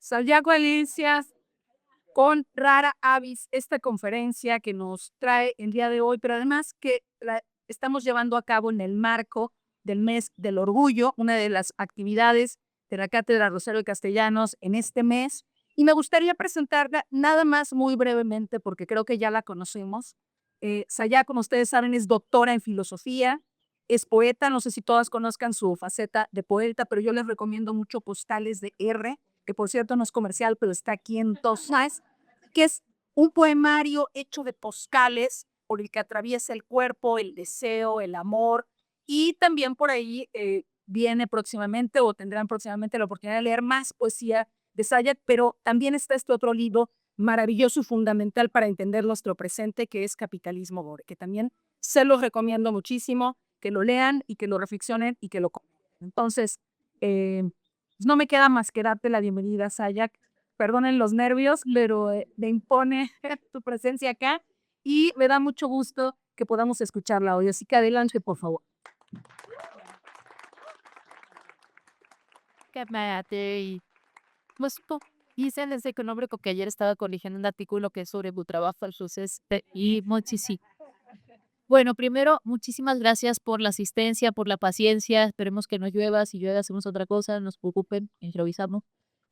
Santiago Alicias con Rara Avis, esta conferencia que nos trae el día de hoy, pero además que la estamos llevando a cabo en el marco del mes del orgullo, una de las actividades de la Cátedra Rosario Castellanos en este mes. Y me gustaría presentarla nada más muy brevemente, porque creo que ya la conocemos. Sayá, como ustedes saben, es doctora en filosofía, es poeta, no sé si todas conozcan su faceta de poeta, pero yo les recomiendo mucho Postales de R, que por cierto no es comercial, pero está aquí en Tosas, que es un poemario hecho de postales por el que atraviesa el cuerpo, el deseo, el amor, y también por ahí viene próximamente o tendrán próximamente la oportunidad de leer más poesía de Sayat, pero también está este otro libro maravilloso y fundamental para entender nuestro presente, que es Capitalismo Gore, que también se los recomiendo muchísimo, que lo lean y que lo reflexionen y que lo comenten. Entonces, no me queda más que darte la bienvenida, Sayat. Perdonen los nervios, pero me impone tu presencia acá y me da mucho gusto que podamos escucharla hoy. Así que adelante, por favor. Y pues hice ese económico que ayer estaba corrigiendo un artículo que es sobre tu trabajo, entonces, y muchísimo. Bueno, primero, muchísimas gracias por la asistencia, por la paciencia. Esperemos que no llueva. Si llueve, hacemos otra cosa, no se preocupen, improvisamos.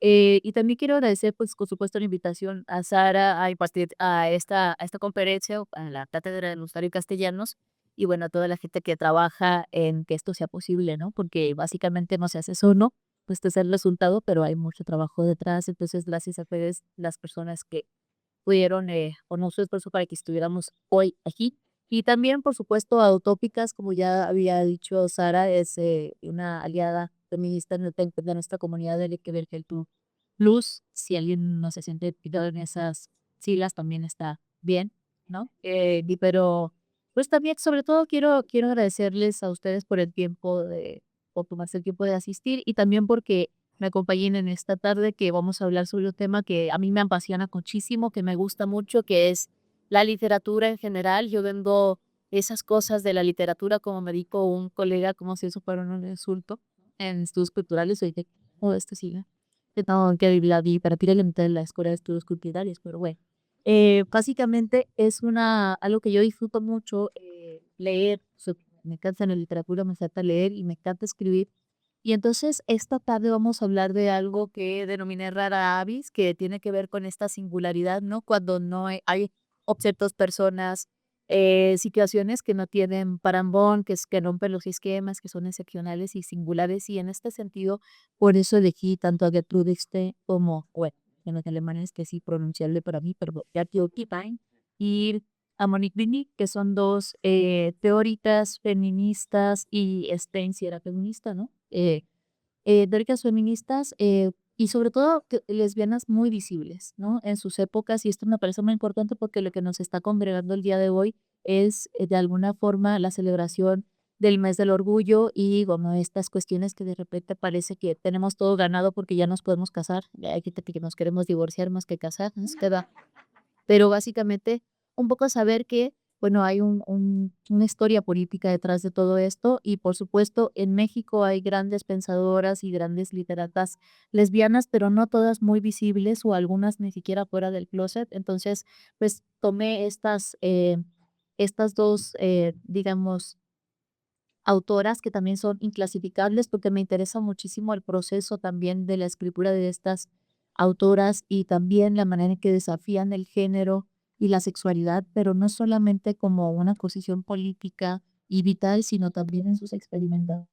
Y también quiero agradecer, pues, por supuesto, la invitación a Sara a impartir a esta conferencia, o a la Cátedra de Rosario Castellanos, y bueno, a toda la gente que trabaja en que esto sea posible, ¿no? Porque básicamente no se hace solo, pues este es el resultado, pero hay mucho trabajo detrás. Entonces, gracias a ustedes, las personas que pudieron poner su esfuerzo para que estuviéramos hoy aquí. Y también, por supuesto, a Utópicas, como ya había dicho Sara, es una aliada feminista de nuestra comunidad LGBTQ+. Si alguien no se siente identificado en esas siglas, también está bien, ¿no? Pero, pues también, sobre todo, quiero agradecerles a ustedes por el tiempo por tomarse el tiempo de asistir, y también porque me acompañen en esta tarde, que vamos a hablar sobre un tema que a mí me apasiona muchísimo, que me gusta mucho, que es la literatura en general. Yo vendo esas cosas de la literatura, como me dijo un colega, como si eso fuera un insulto, en estudios culturales. Oye, oh, esto sigue. No, que la literatura elemental en la Escuela de Estudios Culturales, pero bueno. Básicamente es algo que yo disfruto mucho, leer. Me encanta la literatura, me encanta leer y me encanta escribir. Y entonces esta tarde vamos a hablar de algo que denominé rara avis, que tiene que ver con esta singularidad, ¿no? Cuando no hay objetos, personas, situaciones que no tienen parangón, que rompen los esquemas, que son excepcionales y singulares. Y en este sentido, por eso elegí tanto a Gertrude Stein como, bueno, en los alemanes que sí pronunciable para mí, pero Gertrude Stein y a Monique Winick, que son dos teóricas feministas, y Stein sí era feminista, ¿no? Teóricas feministas, y sobre todo lesbianas muy visibles, ¿no? En sus épocas, y esto me parece muy importante porque lo que nos está congregando el día de hoy es, de alguna forma, la celebración del mes del orgullo, y como estas cuestiones que de repente parece que tenemos todo ganado porque ya nos podemos casar. Hay gente que nos queremos divorciar más que casar, nos queda, pero básicamente un poco saber que, bueno, hay una historia política detrás de todo esto, y por supuesto en México hay grandes pensadoras y grandes literatas lesbianas, pero no todas muy visibles, o algunas ni siquiera fuera del closet. Entonces, pues tomé estas dos, digamos, autoras que también son inclasificables, porque me interesa muchísimo el proceso también de la escritura de estas autoras, y también la manera en que desafían el género y la sexualidad, pero no solamente como una posición política y vital, sino también en sus experimentos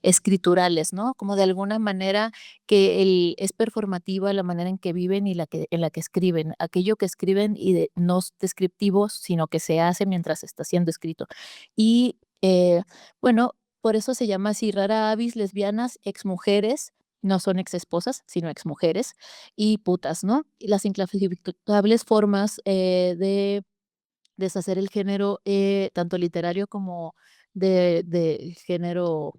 escriturales, ¿no? Como de alguna manera que es performativa la manera en que viven y en la que escriben, aquello que escriben, y no es descriptivo, sino que se hace mientras está siendo escrito. Y bueno, por eso se llama así rara avis, lesbianas, exmujeres, no son exesposas, sino exmujeres, y putas, ¿no? Y las inclasificables formas de deshacer el género, tanto literario como de género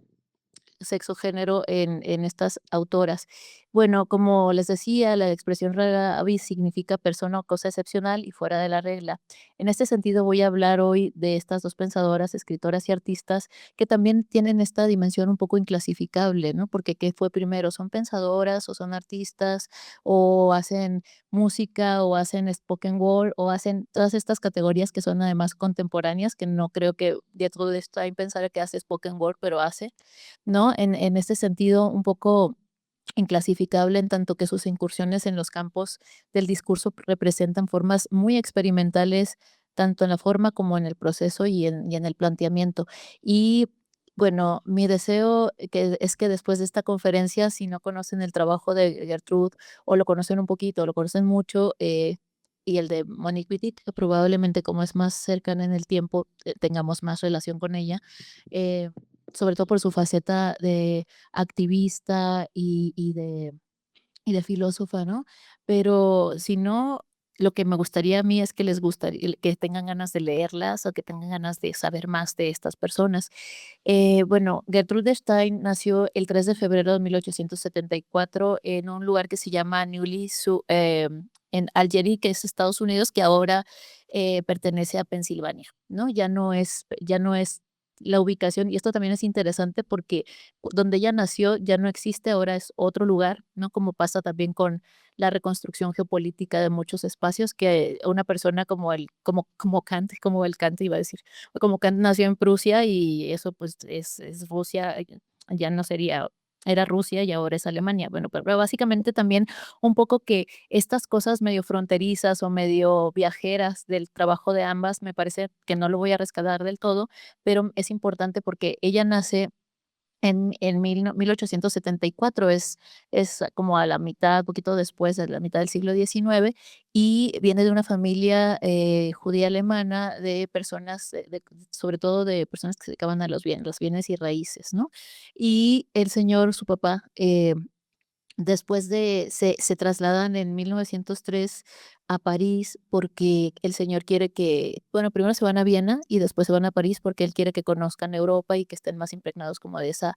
sexo género en estas autoras. Bueno, como les decía, la expresión rara avis significa persona o cosa excepcional y fuera de la regla. En este sentido, voy a hablar hoy de estas dos pensadoras, escritoras y artistas que también tienen esta dimensión un poco inclasificable, ¿no? Porque ¿qué fue primero? ¿Son pensadoras o son artistas o hacen música o hacen spoken word o hacen todas estas categorías que son además contemporáneas, que no creo que Gertrude Stein pensara que hace spoken word, pero hace, ¿no? En este sentido, un poco inclasificable en tanto que sus incursiones en los campos del discurso representan formas muy experimentales, tanto en la forma como en el proceso y en el planteamiento. Y bueno, mi deseo es que después de esta conferencia, si no conocen el trabajo de Gertrude o lo conocen un poquito o lo conocen mucho, y el de Monique Wittig, que probablemente como es más cercana en el tiempo, tengamos más relación con ella, eh, sobre todo por su faceta de activista y de filósofa, ¿no? Pero si no, lo que me gustaría a mí es que les gustaría que tengan ganas de leerlas o que tengan ganas de saber más de estas personas. Bueno, Gertrude Stein nació el 3 de febrero de 1874 en un lugar que se llama en Algerie, que es Estados Unidos, que ahora pertenece a Pensilvania, ¿no? Ya no es la ubicación, y esto también es interesante porque donde ella nació ya no existe, ahora es otro lugar, ¿no? Como pasa también con la reconstrucción geopolítica de muchos espacios, que una persona como Kant, como el Kant iba a decir, como Kant nació en Prusia y eso pues es Rusia, ya no sería, era Rusia y ahora es Alemania. Bueno, pero básicamente también un poco que estas cosas medio fronterizas o medio viajeras del trabajo de ambas, me parece que no lo voy a rescatar del todo, pero es importante porque ella nace en 1874, es como a la mitad, poquito después de la mitad del siglo XIX, y viene de una familia, judía alemana de personas, sobre todo de personas que se dedicaban a los bienes y raíces, ¿no? Y el señor, su papá, después se trasladan en 1903 a París porque el señor quiere que, bueno, primero se van a Viena y después se van a París porque él quiere que conozcan Europa y que estén más impregnados como de esa,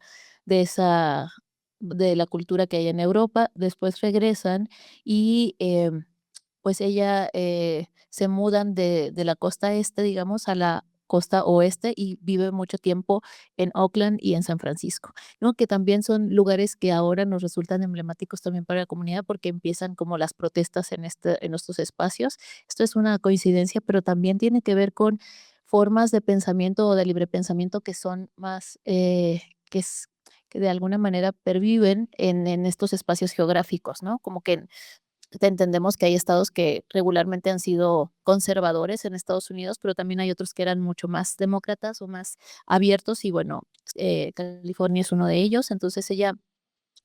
de la cultura que hay en Europa. Después regresan y pues ella, se mudan de la costa este, digamos, a la costa oeste y vive mucho tiempo en Oakland y en San Francisco, ¿no? Que también son lugares que ahora nos resultan emblemáticos también para la comunidad porque empiezan como las protestas en estos espacios. Esto es una coincidencia, pero también tiene que ver con formas de pensamiento o de libre pensamiento que son más, que de alguna manera perviven en estos espacios geográficos, ¿no? Como que entendemos que hay estados que regularmente han sido conservadores en Estados Unidos, pero también hay otros que eran mucho más demócratas o más abiertos y bueno, California es uno de ellos. Entonces ella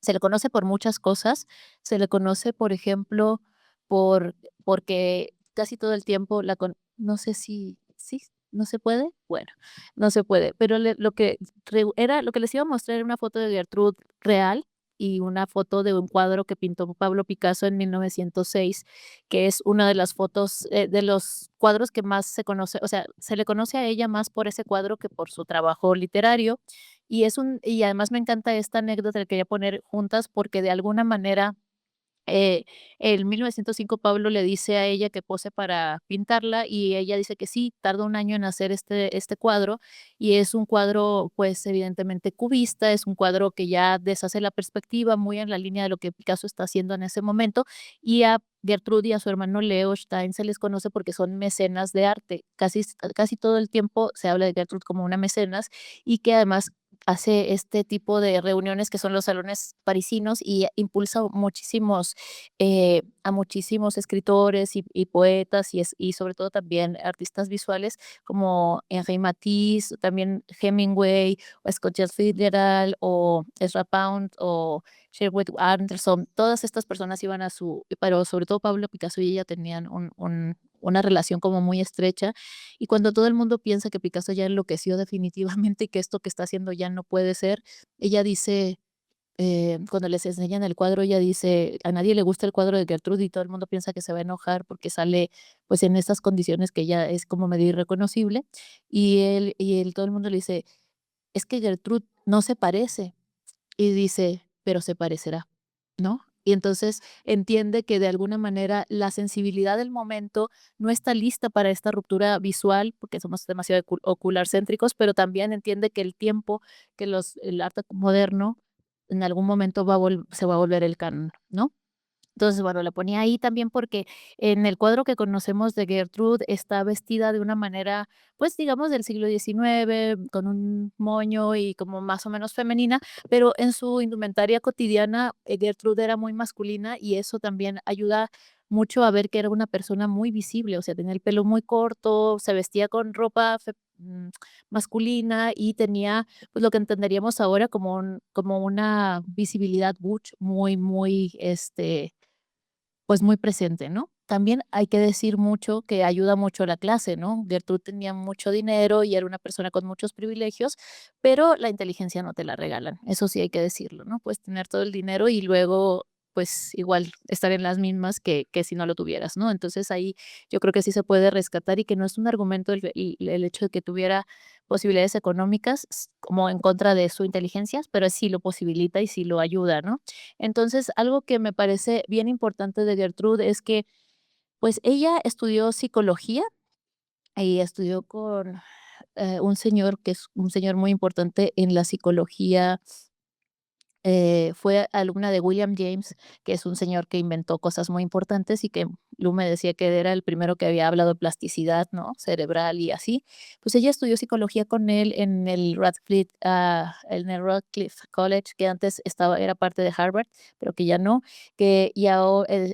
se le conoce por muchas cosas. Se le conoce, por ejemplo, por porque casi todo el tiempo no sé si ¿sí? ¿No se puede? Bueno, no se puede, pero lo que les iba a mostrar era una foto de Gertrude real y una foto de un cuadro que pintó Pablo Picasso en 1906, que es una de las fotos, de los cuadros que más se conoce, o sea, se le conoce a ella más por ese cuadro que por su trabajo literario. Y además me encanta esta anécdota que quería poner juntas porque de alguna manera eh, en 1905 Pablo le dice a ella que pose para pintarla y ella dice que sí, tarda un año en hacer este cuadro y es un cuadro pues evidentemente cubista, es un cuadro que ya deshace la perspectiva muy en la línea de lo que Picasso está haciendo en ese momento y a Gertrude y a su hermano Leo Stein se les conoce porque son mecenas de arte. Casi todo el tiempo se habla de Gertrude como una mecenas y que además hace este tipo de reuniones que son los salones parisinos y impulsa a muchísimos escritores y poetas y sobre todo también artistas visuales como Henri Matisse, también Hemingway, o Scott Fitzgerald, o Ezra Pound, o Sherwood Anderson. Todas estas personas iban pero sobre todo Pablo Picasso y ella tenían una relación como muy estrecha y cuando todo el mundo piensa que Picasso ya enloqueció definitivamente y que esto que está haciendo ya no puede ser, ella dice, cuando les enseñan el cuadro, ella dice, a nadie le gusta el cuadro de Gertrude y todo el mundo piensa que se va a enojar porque sale pues en estas condiciones que ya es como medio irreconocible. Todo el mundo le dice, es que Gertrude no se parece. y dice: "Pero se parecerá", ¿no? Y entonces entiende que de alguna manera la sensibilidad del momento no está lista para esta ruptura visual, porque somos demasiado ocular-céntricos, pero también entiende que el tiempo, que el arte moderno en algún momento se va a volver el canon, ¿no? Entonces, bueno, la ponía ahí también porque en el cuadro que conocemos de Gertrude está vestida de una manera, pues digamos del siglo XIX, con un moño y como más o menos femenina, pero en su indumentaria cotidiana Gertrude era muy masculina y eso también ayuda mucho a ver que era una persona muy visible, o sea, tenía el pelo muy corto, se vestía con ropa masculina y tenía pues lo que entenderíamos ahora como como una visibilidad butch muy, pues muy presente, ¿no? También hay que decir mucho que ayuda mucho la clase, ¿no? Gertrude tenía mucho dinero y era una persona con muchos privilegios, pero la inteligencia no te la regalan, eso sí hay que decirlo, ¿no? Puedes tener todo el dinero y luego, pues igual estar en las mismas que si no lo tuvieras, ¿no? Entonces ahí yo creo que sí se puede rescatar y que no es un argumento el hecho de que tuviera posibilidades económicas como en contra de su inteligencia, pero sí lo posibilita y sí lo ayuda, ¿no? Entonces, algo que me parece bien importante de Gertrude es que, pues, ella estudió psicología y estudió con, un señor que es un señor muy importante en la psicología. Fue alumna de William James, que es un señor que inventó cosas muy importantes y que Lu me decía que era el primero que había hablado de plasticidad, ¿no? Cerebral y así. Pues ella estudió psicología con él en el Radcliffe College, que antes era parte de Harvard, pero que ya no, que ya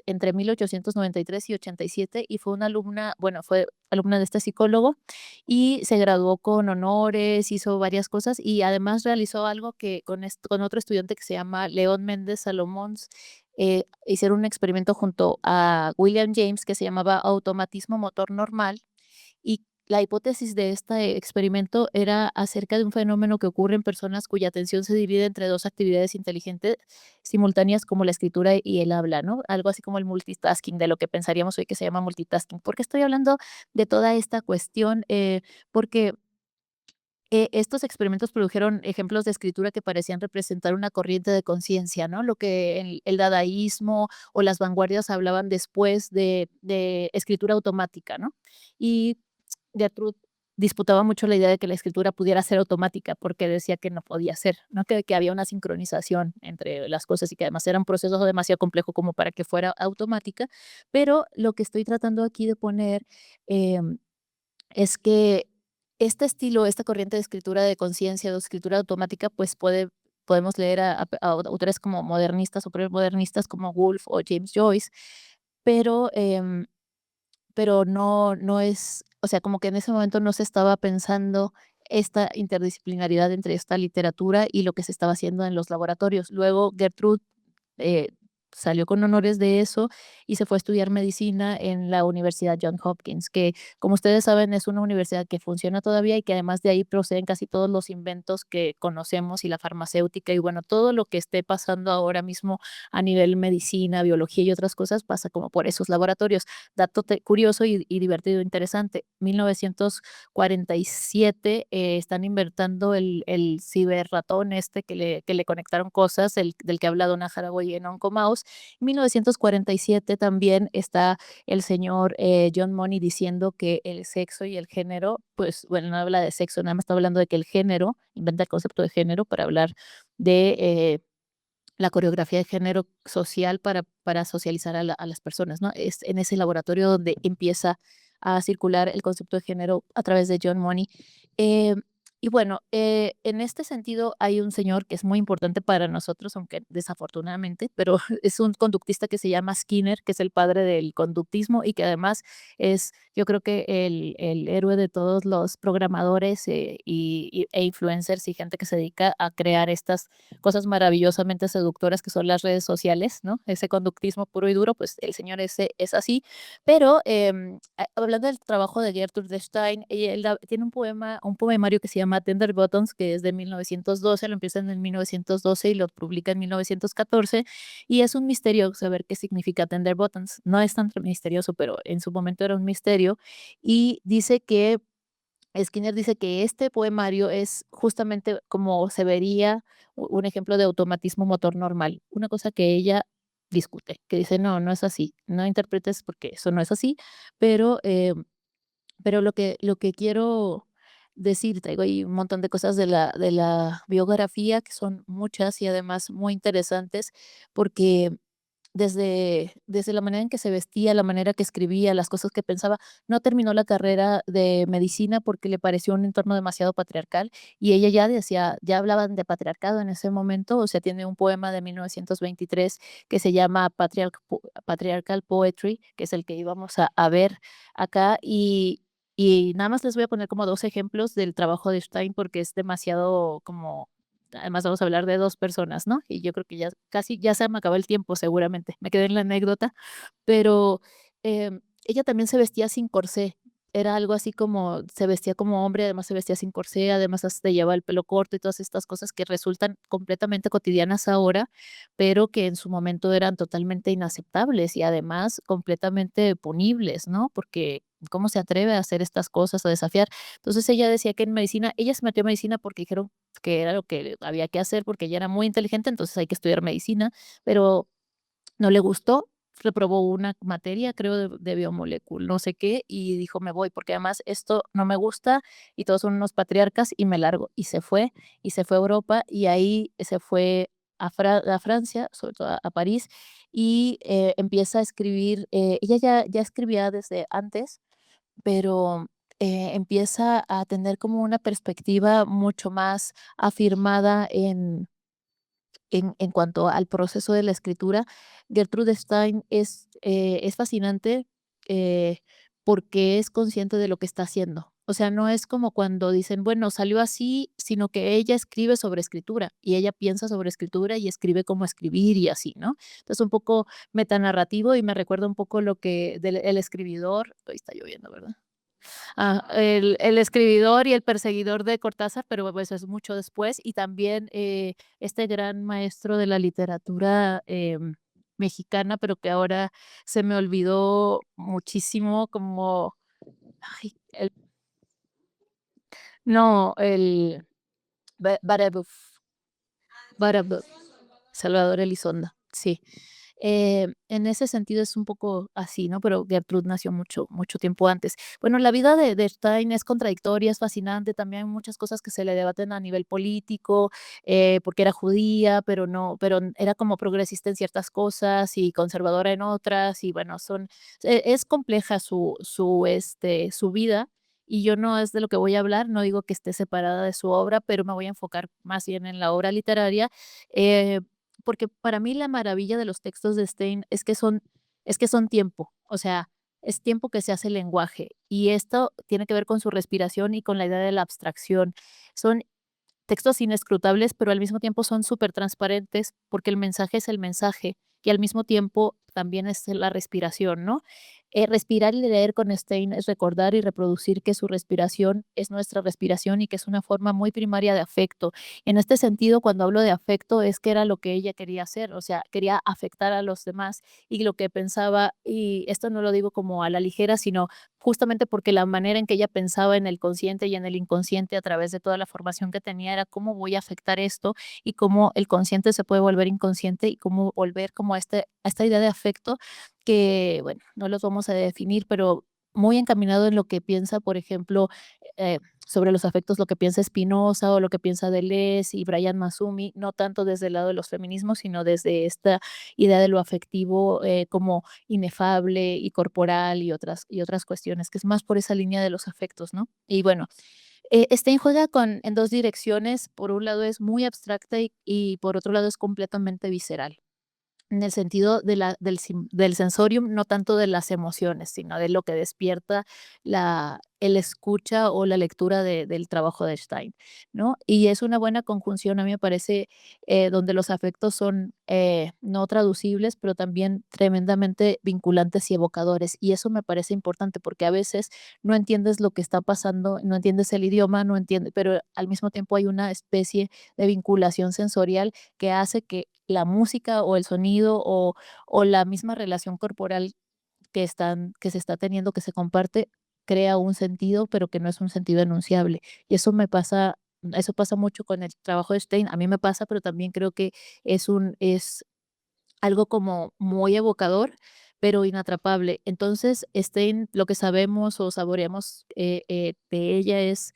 entre 1893 y 87 y fue una alumna, bueno, fue alumna de este psicólogo y se graduó con honores, hizo varias cosas y además realizó algo que con otro estudiante que se llama León Méndez Salomons, hicieron un experimento junto a William James que se llamaba automatismo motor normal y la hipótesis de este experimento era acerca de un fenómeno que ocurre en personas cuya atención se divide entre dos actividades inteligentes simultáneas como la escritura y el habla, ¿no? Algo así como el multitasking, de lo que pensaríamos hoy que se llama multitasking. ¿Por qué estoy hablando de toda esta cuestión? Porque estos experimentos produjeron ejemplos de escritura que parecían representar una corriente de conciencia, ¿no? Lo que el dadaísmo o las vanguardias hablaban después de escritura automática, ¿no? Y Gertrude disputaba mucho la idea de que la escritura pudiera ser automática, porque decía que no podía ser, ¿no? Que había una sincronización entre las cosas y que además era un proceso demasiado complejo como para que fuera automática. Pero lo que estoy tratando aquí de poner em, es que este estilo, esta corriente de escritura de conciencia, de escritura automática, pues podemos leer a autores como modernistas o premodernistas como Woolf o James Joyce, pero, pero no es, o sea, como que en ese momento no se estaba pensando esta interdisciplinaridad entre esta literatura y lo que se estaba haciendo en los laboratorios. Luego Gertrude eh, salió con honores de eso y se fue a estudiar medicina en la Universidad John Hopkins, que como ustedes saben es una universidad que funciona todavía y que además de ahí proceden casi todos los inventos que conocemos y la farmacéutica y bueno, todo lo que esté pasando ahora mismo a nivel medicina, biología y otras cosas pasa como por esos laboratorios. Dato curioso y divertido, interesante. 1947 están inventando el ciberratón este que le conectaron cosas, del que habla Donna Haraway en Oncomouse. En 1947 también está el señor John Money diciendo que el sexo y el género, pues bueno, no habla de sexo, nada más está hablando de que el género, inventa el concepto de género para hablar de la coreografía de género social para socializar a las personas, ¿no? Es en ese laboratorio donde empieza a circular el concepto de género a través de John Money. Eh, y bueno, en este sentido hay un señor que es muy importante para nosotros, aunque desafortunadamente, pero es un conductista que se llama Skinner, que es el padre del conductismo y que además es, yo creo que el héroe de todos los programadores e influencers y gente que se dedica a crear estas cosas maravillosamente seductoras que son las redes sociales, ¿no? Ese conductismo puro y duro, pues el señor ese es así. Pero hablando del trabajo de Gertrude Stein, él tiene un poemario que se llama Tender Buttons, que es de 1912, lo empieza en el 1912 y lo publica en 1914, y es un misterio saber qué significa Tender Buttons. No es tan misterioso, pero en su momento era un misterio, y dice que Skinner dice que este poemario es justamente como se vería un ejemplo de automatismo motor normal, una cosa que ella discute, que dice, no, no es así, no interpretes porque eso no es así, pero, pero lo que quiero decir, traigo ahí un montón de cosas de la biografía, que son muchas y además muy interesantes, porque desde la manera en que se vestía, la manera que escribía, las cosas que pensaba. No terminó la carrera de medicina porque le pareció un entorno demasiado patriarcal, y ella ya decía, ya hablaban de patriarcado en ese momento, o sea, tiene un poema de 1923 que se llama Patriarchal Poetry, que es el que íbamos a ver acá, y nada más les voy a poner como 2 ejemplos del trabajo de Stein, porque es demasiado como además vamos a hablar de 2 personas, ¿no? Y yo creo que ya casi ya se me acabó el tiempo seguramente, me quedé en la anécdota, pero, ella también se vestía sin corsé, era algo así como se vestía como hombre, además se vestía sin corsé, además hasta llevaba el pelo corto y todas estas cosas que resultan completamente cotidianas ahora, pero que en su momento eran totalmente inaceptables y además completamente punibles, ¿no? Porque, ¿cómo se atreve a hacer estas cosas, a desafiar? Entonces, ella decía que en medicina ella se metió a medicina porque dijeron que era lo que había que hacer, porque ella era muy inteligente, entonces hay que estudiar medicina, pero no le gustó, reprobó una materia, creo, de biomolécula, no sé qué, y dijo: "Me voy, porque además esto no me gusta y todos son unos patriarcas y me largo". Y se fue a Europa, y ahí se fue a Francia, sobre todo a París, y, empieza a escribir, ella ya escribía desde antes, pero, empieza a tener como una perspectiva mucho más afirmada en cuanto al proceso de la escritura. Gertrude Stein es fascinante, eh, porque es consciente de lo que está haciendo. O sea, no es como cuando dicen, bueno, salió así, sino que ella escribe sobre escritura y ella piensa sobre escritura y escribe cómo escribir y así, ¿no? Entonces, un poco metanarrativo y me recuerda un poco lo que del el escribidor, hoy está lloviendo, ¿verdad? El escribidor y el perseguidor de Cortázar, pero pues es mucho después, y también, este gran maestro de la literatura, mexicana, pero que ahora se me olvidó muchísimo, como, ay, el no, el Barebuf. Barab Salvador Elizondo, sí. En ese sentido es un poco así, ¿no? Pero Gertrude nació mucho tiempo antes. Bueno, la vida de Stein es contradictoria, es fascinante, también hay muchas cosas que se le debaten a nivel político, porque era judía, pero no, pero era como progresista en ciertas cosas y conservadora en otras, y bueno, es compleja su vida, y yo no es de lo que voy a hablar, no digo que esté separada de su obra, pero me voy a enfocar más bien en la obra literaria, eh, porque para mí la maravilla de los textos de Stein es que son tiempo, o sea, es tiempo que se hace lenguaje, y esto tiene que ver con su respiración y con la idea de la abstracción. Son textos inescrutables, pero al mismo tiempo son súper transparentes porque el mensaje es el mensaje y al mismo tiempo también es la respiración, ¿no? Respirar y leer con Stein es recordar y reproducir que su respiración es nuestra respiración y que es una forma muy primaria de afecto. En este sentido, cuando hablo de afecto, es que era lo que ella quería hacer, o sea, quería afectar a los demás y lo que pensaba, y esto no lo digo como a la ligera, sino justamente porque la manera en que ella pensaba en el consciente y en el inconsciente a través de toda la formación que tenía era cómo voy a afectar esto y cómo el consciente se puede volver inconsciente y cómo volver como a esta idea de afecto que, bueno, no los vamos a definir, pero muy encaminado en lo que piensa, por ejemplo, eh, sobre los afectos, lo que piensa Spinoza o lo que piensa Deleuze y Brian Massumi, no tanto desde el lado de los feminismos, sino desde esta idea de lo afectivo como inefable y corporal y otras cuestiones, que es más por esa línea de los afectos, ¿no? Y bueno, Stein juega en dos direcciones. Por un lado es muy abstracta y por otro lado es completamente visceral. En el sentido del sensorium, no tanto de las emociones, sino de lo que despierta el escucha o la lectura del trabajo de Stein, ¿no? Y es una buena conjunción, a mí me parece, donde los afectos son no traducibles, pero también tremendamente vinculantes y evocadores. Y eso me parece importante porque a veces no entiendes lo que está pasando, no entiendes el idioma, no entiendes, pero al mismo tiempo hay una especie de vinculación sensorial que hace que la música o el sonido o la misma relación corporal que se está teniendo, que se comparte, crea un sentido, pero que no es un sentido enunciable. Y eso pasa mucho con el trabajo de Stein. A mí me pasa, pero también creo que es algo como muy evocador, pero inatrapable. Entonces, Stein, lo que sabemos o saboreamos, de ella es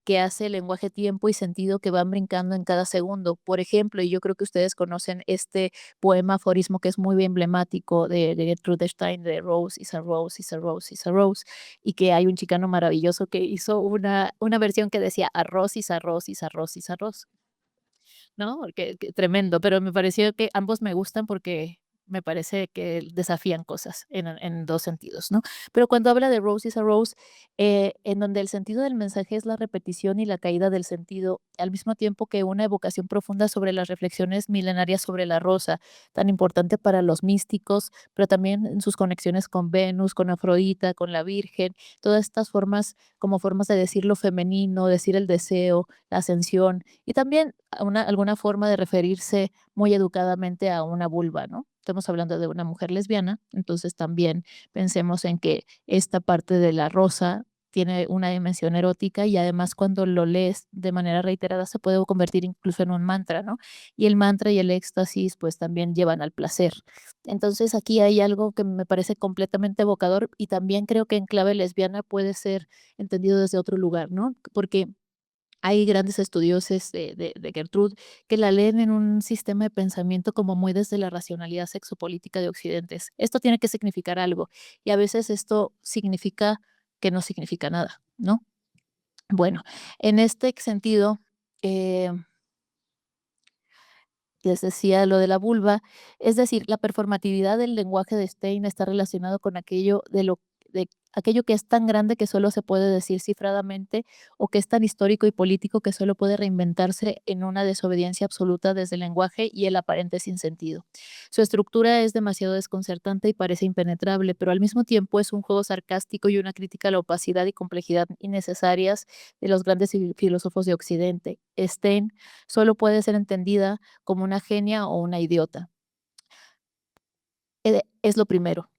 que hace lenguaje, tiempo y sentido que van brincando en cada segundo. Por ejemplo, y yo creo que ustedes conocen este poema aforismo que es muy emblemático de Gertrude Stein, de Rose is a rose, is a rose, is a rose, y que hay un chicano maravilloso que hizo una versión que decía arroz, is arroz, is arroz, is arroz. ¿No? Que tremendo, pero me pareció que ambos me gustan porque me parece que desafían cosas en 2 sentidos, ¿no? Pero cuando habla de Rose is a Rose, en donde el sentido del mensaje es la repetición y la caída del sentido, al mismo tiempo que una evocación profunda sobre las reflexiones milenarias sobre la rosa, tan importante para los místicos, pero también en sus conexiones con Venus, con Afrodita, con la Virgen, todas estas formas como formas de decir lo femenino, decir el deseo, la ascensión, y también alguna forma de referirse muy educadamente a una vulva, ¿no? Estamos hablando de una mujer lesbiana, entonces también pensemos en que esta parte de la rosa tiene una dimensión erótica y además cuando lo lees de manera reiterada se puede convertir incluso en un mantra, ¿no? Y el mantra y el éxtasis pues también llevan al placer. Entonces aquí hay algo que me parece completamente evocador y también creo que en clave lesbiana puede ser entendido desde otro lugar, ¿no? Porque hay grandes estudiosos de Gertrude que la leen en un sistema de pensamiento como muy desde la racionalidad sexopolítica de Occidentes. Esto tiene que significar algo y a veces esto significa que no significa nada, ¿no? Bueno, en este sentido, eh, les decía lo de la vulva, es decir, la performatividad del lenguaje de Stein está relacionado con de aquello que es tan grande que solo se puede decir cifradamente o que es tan histórico y político que solo puede reinventarse en una desobediencia absoluta desde el lenguaje y el aparente sinsentido. Su estructura es demasiado desconcertante y parece impenetrable, pero al mismo tiempo es un juego sarcástico y una crítica a la opacidad y complejidad innecesarias de los grandes filósofos de Occidente. Stein solo puede ser entendida como una genia o una idiota. Es lo primero,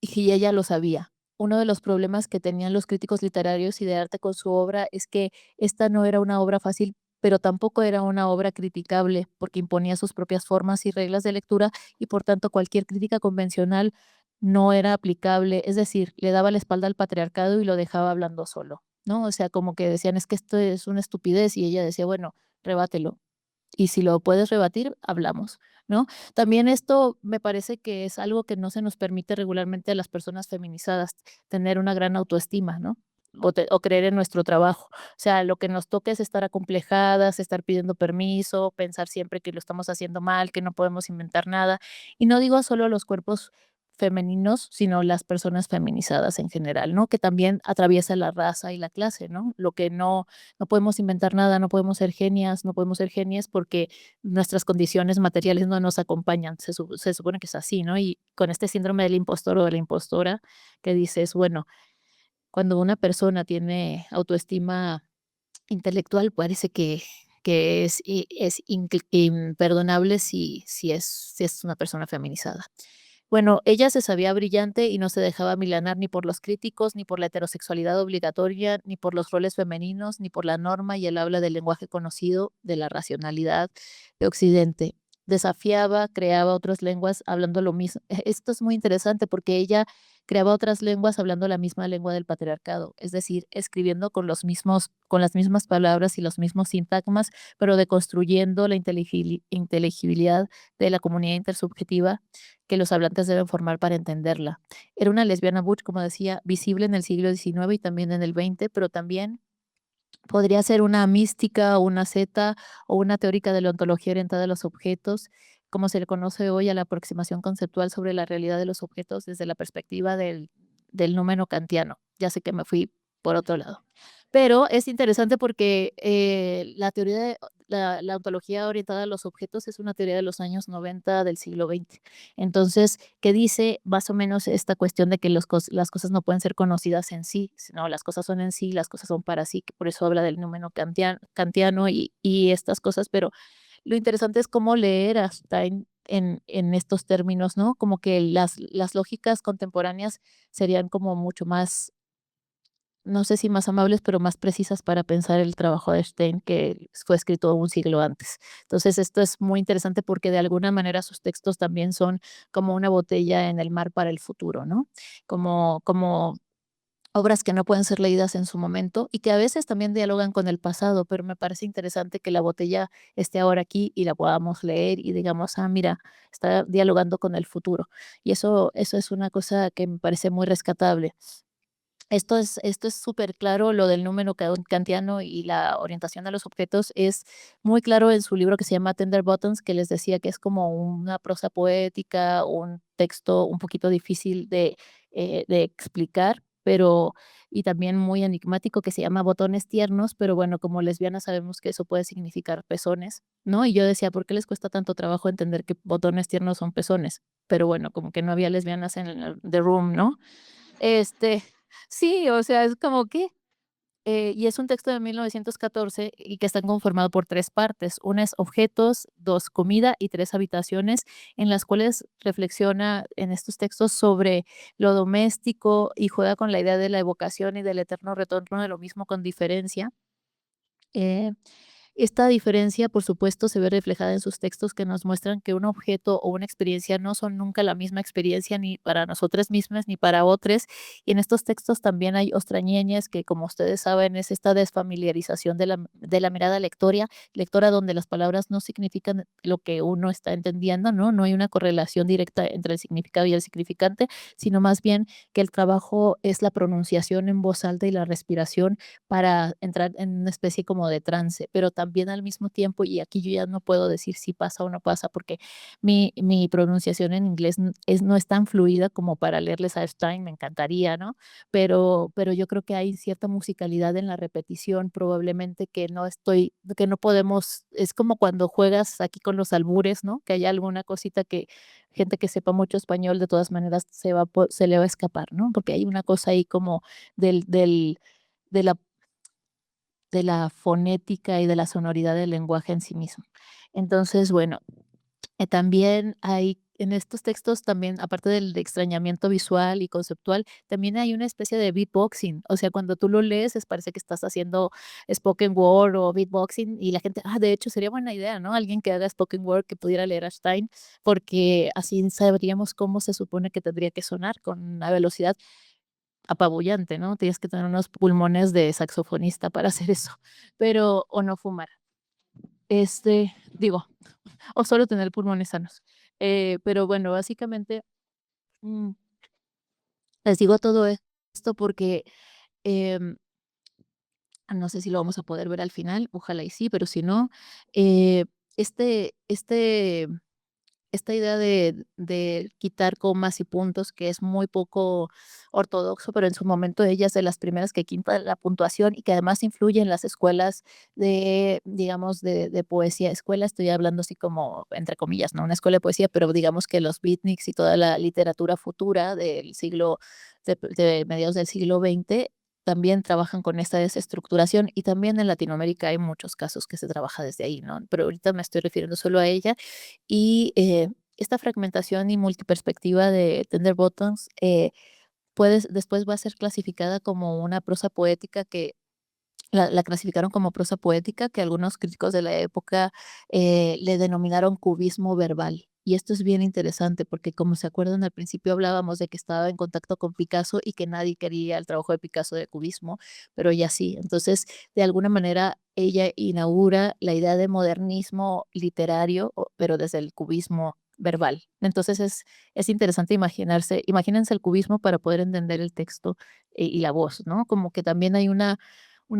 y ella lo sabía. Uno de los problemas que tenían los críticos literarios y de arte con su obra es que esta no era una obra fácil, pero tampoco era una obra criticable, porque imponía sus propias formas y reglas de lectura y por tanto cualquier crítica convencional no era aplicable, es decir, le daba la espalda al patriarcado y lo dejaba hablando solo, ¿no? O sea, como que decían, es que esto es una estupidez y ella decía, bueno, rebátelo. Y si lo puedes rebatir, hablamos, ¿no? También esto me parece que es algo que no se nos permite regularmente a las personas feminizadas, tener una gran autoestima, ¿no? O creer en nuestro trabajo. O sea, lo que nos toca es estar acomplejadas, estar pidiendo permiso, pensar siempre que lo estamos haciendo mal, que no podemos inventar nada. Y no digo solo los cuerpos femeninos, sino las personas feminizadas en general, ¿no? Que también atraviesa la raza y la clase, ¿no? Lo que no podemos inventar nada, no podemos ser genias, no podemos ser genies porque nuestras condiciones materiales no nos acompañan. Se supone que es así, ¿no? Y con este síndrome del impostor o de la impostora, que dices, bueno, cuando una persona tiene autoestima intelectual, parece que es imperdonable si es una persona feminizada. Bueno, ella se sabía brillante y no se dejaba milanar ni por los críticos, ni por la heterosexualidad obligatoria, ni por los roles femeninos, ni por la norma y el habla del lenguaje conocido de la racionalidad de Occidente. Desafiaba, creaba otras lenguas hablando lo mismo. Esto es muy interesante porque ella creaba otras lenguas hablando la misma lengua del patriarcado, es decir, escribiendo con las mismas palabras y los mismos sintagmas, pero deconstruyendo la inteligibilidad de la comunidad intersubjetiva que los hablantes deben formar para entenderla. Era una lesbiana butch, como decía, visible en el siglo XIX y también en el XX, pero también podría ser una mística, o una zeta o una teórica de la ontología orientada a los objetos, como se le conoce hoy a la aproximación conceptual sobre la realidad de los objetos desde la perspectiva del númeno kantiano. Ya sé que me fui por otro lado. Pero es interesante porque la teoría de la ontología orientada a los objetos es una teoría de los años 90 del siglo XX. Entonces, que dice más o menos esta cuestión de que las cosas no pueden ser conocidas en sí, sino las cosas son en sí, las cosas son para sí, que por eso habla del número kantiano y estas cosas, pero lo interesante es cómo leer hasta en estos términos, ¿no? Como que las lógicas contemporáneas serían como mucho más no sé si más amables, pero más precisas para pensar el trabajo de Stein, que fue escrito un siglo antes. Entonces, esto es muy interesante porque de alguna manera sus textos también son como una botella en el mar para el futuro, ¿no? Como obras que no pueden ser leídas en su momento y que a veces también dialogan con el pasado, pero me parece interesante que la botella esté ahora aquí y la podamos leer y digamos, ah, mira, está dialogando con el futuro. Y eso es una cosa que me parece muy rescatable. Esto es súper claro, lo del número kantiano y la orientación de los objetos es muy claro en su libro que se llama Tender Buttons, que les decía que es como una prosa poética, un texto un poquito difícil de explicar, pero y también muy enigmático, que se llama Botones tiernos, pero bueno, como lesbianas sabemos que eso puede significar pezones, ¿no? Y yo decía, ¿por qué les cuesta tanto trabajo entender que botones tiernos son pezones? Pero bueno, como que no había lesbianas en el The Room, ¿no? Este, sí, o sea, es como que, y es un texto de 1914 y que está conformado por 3 partes. Una es objetos, 2 comida y 3 habitaciones, en las cuales reflexiona en estos textos sobre lo doméstico y juega con la idea de la evocación y del eterno retorno de lo mismo con diferencia. Eh, Esta diferencia, por supuesto, se ve reflejada en sus textos que nos muestran que un objeto o una experiencia no son nunca la misma experiencia ni para nosotras mismas ni para otros. Y en estos textos también hay ostrañeñas que, como ustedes saben, es esta desfamiliarización de la mirada lectora donde las palabras no significan lo que uno está entendiendo, ¿no? No hay una correlación directa entre el significado y el significante, sino más bien que el trabajo es la pronunciación en voz alta y la respiración para entrar en una especie como de trance, pero también al mismo tiempo, y aquí yo ya no puedo decir si pasa o no pasa, porque mi pronunciación en inglés no es tan fluida como para leerles a Stein, me encantaría, ¿no? Pero yo creo que hay cierta musicalidad en la repetición, probablemente que no podemos, es como cuando juegas aquí con los albures, ¿no? Que hay alguna cosita que gente que sepa mucho español de todas maneras se le va a escapar, ¿no? Porque hay una cosa ahí como del de la fonética y de la sonoridad del lenguaje en sí mismo. Entonces, bueno, también hay en estos textos también, aparte del de extrañamiento visual y conceptual, también hay una especie de beatboxing. O sea, cuando tú lo lees, parece que estás haciendo spoken word o beatboxing y la gente, de hecho, sería buena idea, ¿no? Alguien que haga spoken word que pudiera leer a Stein, porque así sabríamos cómo se supone que tendría que sonar con una velocidad apabullante, ¿no? Tienes que tener unos pulmones de saxofonista para hacer eso, pero o no fumar, digo, o solo tener pulmones sanos. Pero bueno, básicamente, mm, les digo todo esto porque, em, no sé si lo vamos a poder ver al final, ojalá y sí, pero si no, eh, este este esta idea de quitar comas y puntos, que es muy poco ortodoxo, pero en su momento ella es de las primeras que quita la puntuación y que además influye en las escuelas de, digamos, de poesía. Escuela, estoy hablando así como, entre comillas, ¿no? Una escuela de poesía, pero digamos que los beatniks y toda la literatura futura del siglo, de mediados del siglo XX, también trabajan con esta desestructuración y también en Latinoamérica hay muchos casos que se trabaja desde ahí, ¿no? Pero ahorita me estoy refiriendo solo a ella y, esta fragmentación y multiperspectiva de Tender Buttons, después va a ser clasificada como una prosa poética que la clasificaron como prosa poética, que algunos críticos de la época, le denominaron cubismo verbal. Y esto es bien interesante porque, como se acuerdan, al principio hablábamos de que estaba en contacto con Picasso y que nadie quería el trabajo de Picasso de cubismo, pero ella sí. Entonces, de alguna manera, ella inaugura la idea de modernismo literario, pero desde el cubismo verbal. Entonces, es interesante imagínense el cubismo para poder entender el texto, y la voz, ¿no? Como que también hay una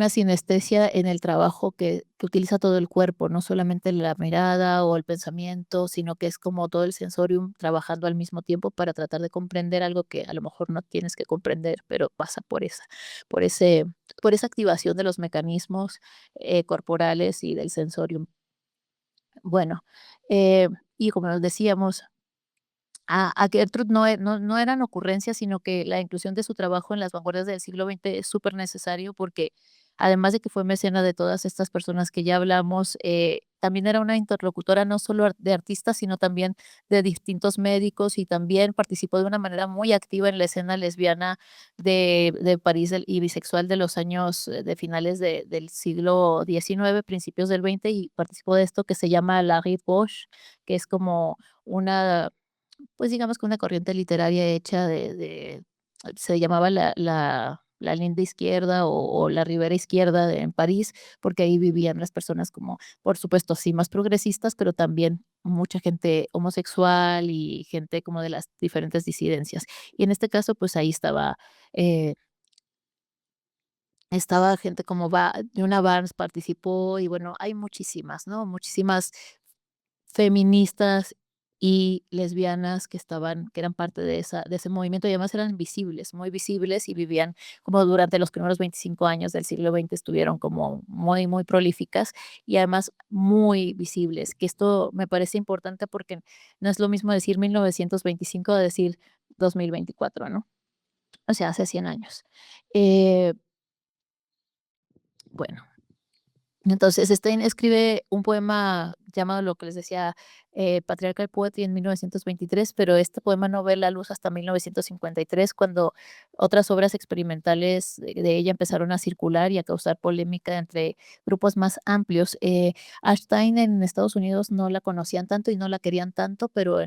sinestesia en el trabajo que utiliza todo el cuerpo, no solamente la mirada o el pensamiento, sino que es como todo el sensorium trabajando al mismo tiempo para tratar de comprender algo que a lo mejor no tienes que comprender, pero pasa por ese, por esa activación de los mecanismos corporales y del sensorium. Bueno, eh, y como nos decíamos, a Gertrude no eran ocurrencias, sino que la inclusión de su trabajo en las vanguardias del siglo XX es súper necesario porque además de que fue mecena de todas estas personas que ya hablamos, también era una interlocutora no solo de artistas, sino también de distintos médicos y también participó de una manera muy activa en la escena lesbiana de París y bisexual de los años de finales del siglo XIX, principios del XX, y participó de esto que se llama la Rive Gauche, que es como una, pues digamos que una corriente literaria hecha se llamaba la linda izquierda o la ribera izquierda en París, porque ahí vivían las personas como, por supuesto, sí, más progresistas, pero también mucha gente homosexual y gente como de las diferentes disidencias. Y en este caso, pues ahí eh, estaba gente como Yuna Barnes participó y bueno, hay muchísimas, ¿no? Muchísimas feministas y lesbianas que eran parte de ese movimiento y además eran visibles, muy visibles y vivían como durante los primeros 25 años del siglo XX estuvieron como muy, muy prolíficas y además muy visibles, que esto me parece importante porque no es lo mismo decir 1925 a decir 2024, ¿no? O sea, hace 100 años. Eh, bueno, entonces, Stein escribe un poema llamado, lo que les decía, Patriarchal Poetry en 1923, pero este poema no ve la luz hasta 1953, cuando otras obras experimentales de ella empezaron a circular y a causar polémica entre grupos más amplios. A Stein en Estados Unidos no la conocían tanto y no la querían tanto, pero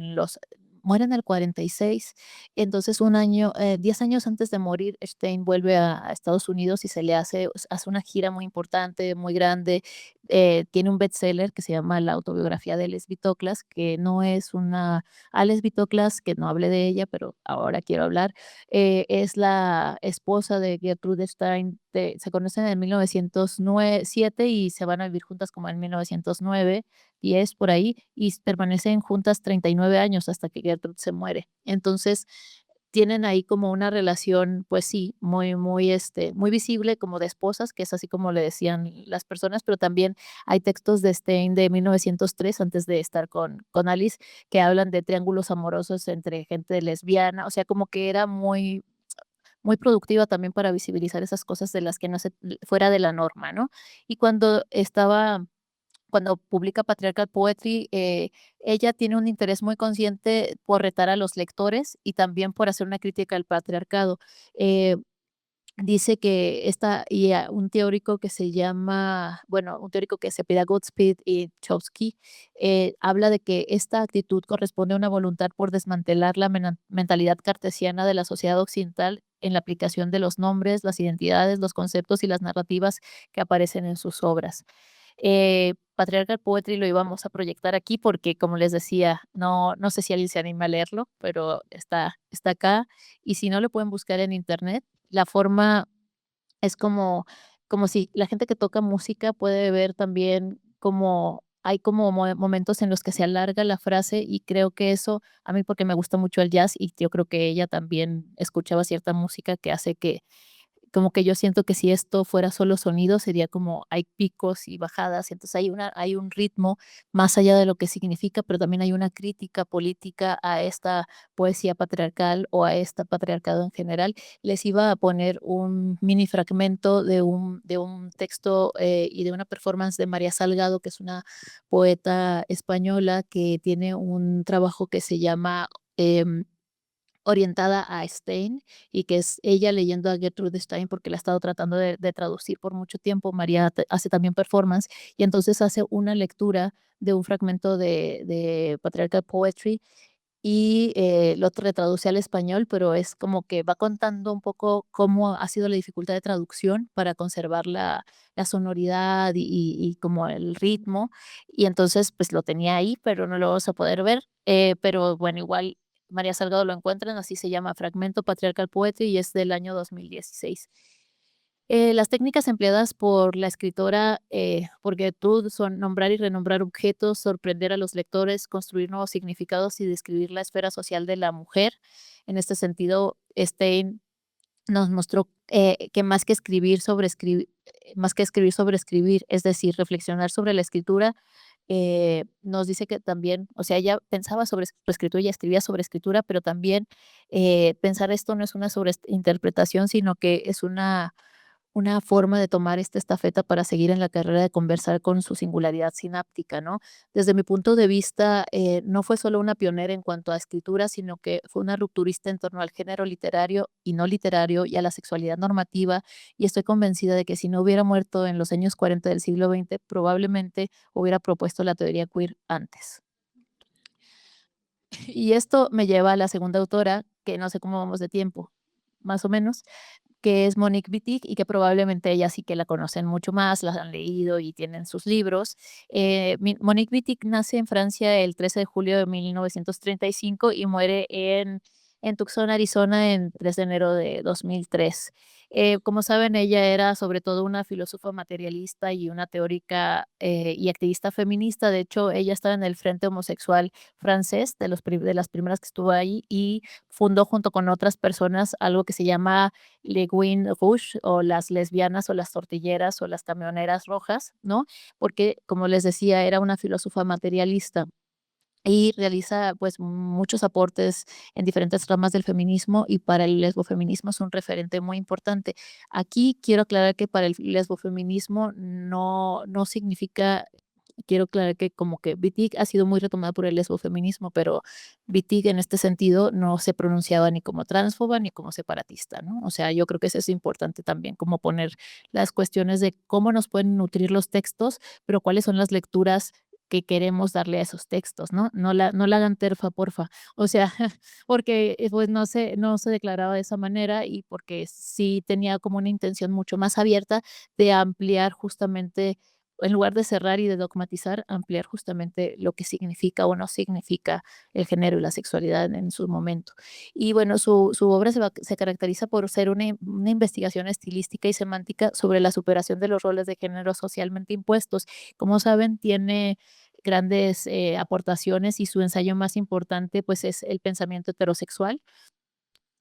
muere en el 46, entonces 10 años antes de morir, Stein vuelve a Estados Unidos y hace una gira muy importante, muy grande. Tiene un bestseller que se llama La autobiografía de Lesbi Toklas, que no es una Lesbi Toklas, que no hablé de ella, pero ahora quiero hablar. Es la esposa de Gertrude Stein, se conocen en 1907 y se van a vivir juntas como en 1909, 10 por ahí, y permanecen juntas 39 años hasta que Gertrude se muere. Entonces, tienen ahí como una relación, pues sí, muy, muy, muy visible como de esposas, que es así como le decían las personas, pero también hay textos de Stein de 1903, antes de estar con Alice, que hablan de triángulos amorosos entre gente lesbiana, o sea, como que era muy, muy productiva también para visibilizar esas cosas de las que no se, fuera de la norma, ¿no? Y cuando publica Patriarchal Poetry, ella tiene un interés muy consciente por retar a los lectores y también por hacer una crítica al patriarcado. Eh, Dice que un teórico que se llama, bueno, un teórico que se apellida Goodspeed y Chomsky, habla de que esta actitud corresponde a una voluntad por desmantelar la mentalidad cartesiana de la sociedad occidental en la aplicación de los nombres, las identidades, los conceptos y las narrativas que aparecen en sus obras. Patriarchal Poetry lo íbamos a proyectar aquí porque, como les decía, no sé si alguien se anima a leerlo, pero está acá. Y si no, lo pueden buscar en internet. La forma es como si la gente que toca música puede ver también como hay como momentos en los que se alarga la frase y creo que eso, a mí porque me gusta mucho el jazz y yo creo que ella también escuchaba cierta música que hace que como que yo siento que si esto fuera solo sonido, sería como hay picos y bajadas, entonces hay un ritmo más allá de lo que significa, pero también hay una crítica política a esta poesía patriarcal o a este patriarcado en general. Les iba a poner un mini fragmento de un texto y de una performance de María Salgado, que es una poeta española que tiene un trabajo que se llama orientada a Stein y que es ella leyendo a Gertrude Stein porque la ha estado tratando de traducir por mucho tiempo. María hace también performance y entonces hace una lectura de un fragmento de Patriarchal Poetry y lo retraduce al español, pero es como que va contando un poco cómo ha sido la dificultad de traducción para conservar la sonoridad y como el ritmo. Y entonces, pues lo tenía ahí, pero no lo vamos a poder ver. Pero bueno, igual María Salgado lo encuentran, así se llama Fragmento Patriarchal Poetry y es del año 2016. Las técnicas empleadas por la escritora, por Gertrude son nombrar y renombrar objetos, sorprender a los lectores, construir nuevos significados y describir la esfera social de la mujer. En este sentido, Stein nos mostró que más que escribir sobre escribir, es decir, reflexionar sobre la escritura, nos dice que también, o sea, ella pensaba sobre escritura, ella escribía sobre escritura, pero también pensar esto no es una sobreinterpretación, sino que es una forma de tomar esta estafeta para seguir en la carrera de conversar con su singularidad sináptica, ¿no? Desde mi punto de vista, no fue solo una pionera en cuanto a escritura, sino que fue una rupturista en torno al género literario y no literario y a la sexualidad normativa, y estoy convencida de que si no hubiera muerto en los años 40 del siglo XX, probablemente hubiera propuesto la teoría queer antes. Y esto me lleva a la segunda autora, que no sé cómo vamos de tiempo, más o menos, que es Monique Wittig y que probablemente ella sí que la conocen mucho más, la han leído y tienen sus libros. Monique Wittig nace en Francia el 13 de julio de 1935 y muere en Tucson, Arizona, en 3 de enero de 2003. Como saben, ella era sobre todo una filósofa materialista y una teórica y activista feminista. De hecho, ella estaba en el Frente Homosexual francés, de las primeras que estuvo ahí, y fundó junto con otras personas algo que se llama Les Guin Rouge, o las lesbianas, o las tortilleras, o las camioneras rojas, ¿no? Porque, como les decía, era una filósofa materialista y realiza, pues, muchos aportes en diferentes ramas del feminismo, y para el lesbofeminismo es un referente muy importante. Aquí quiero aclarar que para el lesbofeminismo no significa. Quiero aclarar que como que Wittig ha sido muy retomada por el lesbofeminismo, pero Wittig en este sentido no se pronunciaba ni como transfoba ni como separatista, ¿no? O sea, yo creo que eso es importante también, como poner las cuestiones de cómo nos pueden nutrir los textos, pero cuáles son las lecturas que queremos darle a esos textos, ¿no? No la hagan terfa, porfa. O sea, porque, pues, no se declaraba de esa manera, y porque sí tenía como una intención mucho más abierta de ampliar justamente, en lugar de cerrar y de dogmatizar, ampliar justamente lo que significa o no significa el género y la sexualidad en su momento. Y bueno, su obra se caracteriza por ser una investigación estilística y semántica sobre la superación de los roles de género socialmente impuestos. Como saben, tiene grandes aportaciones, y su ensayo más importante, pues, es El pensamiento heterosexual,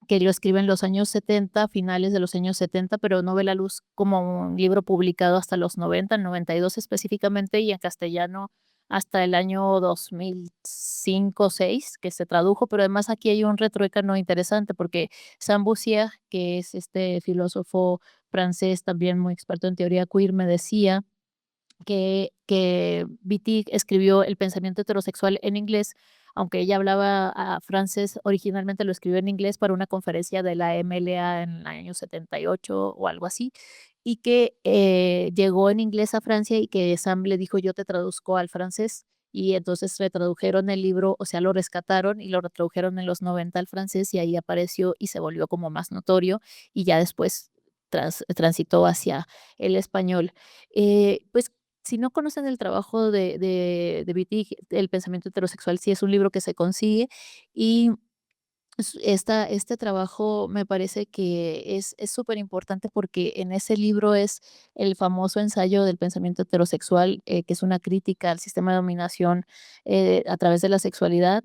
que lo escribe en los años 70, finales de los años 70, pero no ve la luz como un libro publicado hasta los 90, 92 específicamente, y en castellano hasta el año 2005-6, que se tradujo. Pero además aquí hay un retruécano interesante, porque Sam Bussier, que es este filósofo francés también muy experto en teoría queer, me decía que Wittig escribió El pensamiento heterosexual en inglés, aunque ella hablaba francés. Originalmente lo escribió en inglés para una conferencia de la MLA en el año 78 o algo así, y que llegó en inglés a Francia, y que Sam le dijo: "Yo te traduzco al francés", y entonces retradujeron el libro, o sea, lo rescataron y lo retradujeron en los 90 al francés, y ahí apareció y se volvió como más notorio, y ya después transitó hacia el español. Pues, si no conocen el trabajo de Wittig, El pensamiento heterosexual sí es un libro que se consigue, y este trabajo me parece que es súper importante, porque en ese libro es el famoso ensayo del pensamiento heterosexual, que es una crítica al sistema de dominación a través de la sexualidad.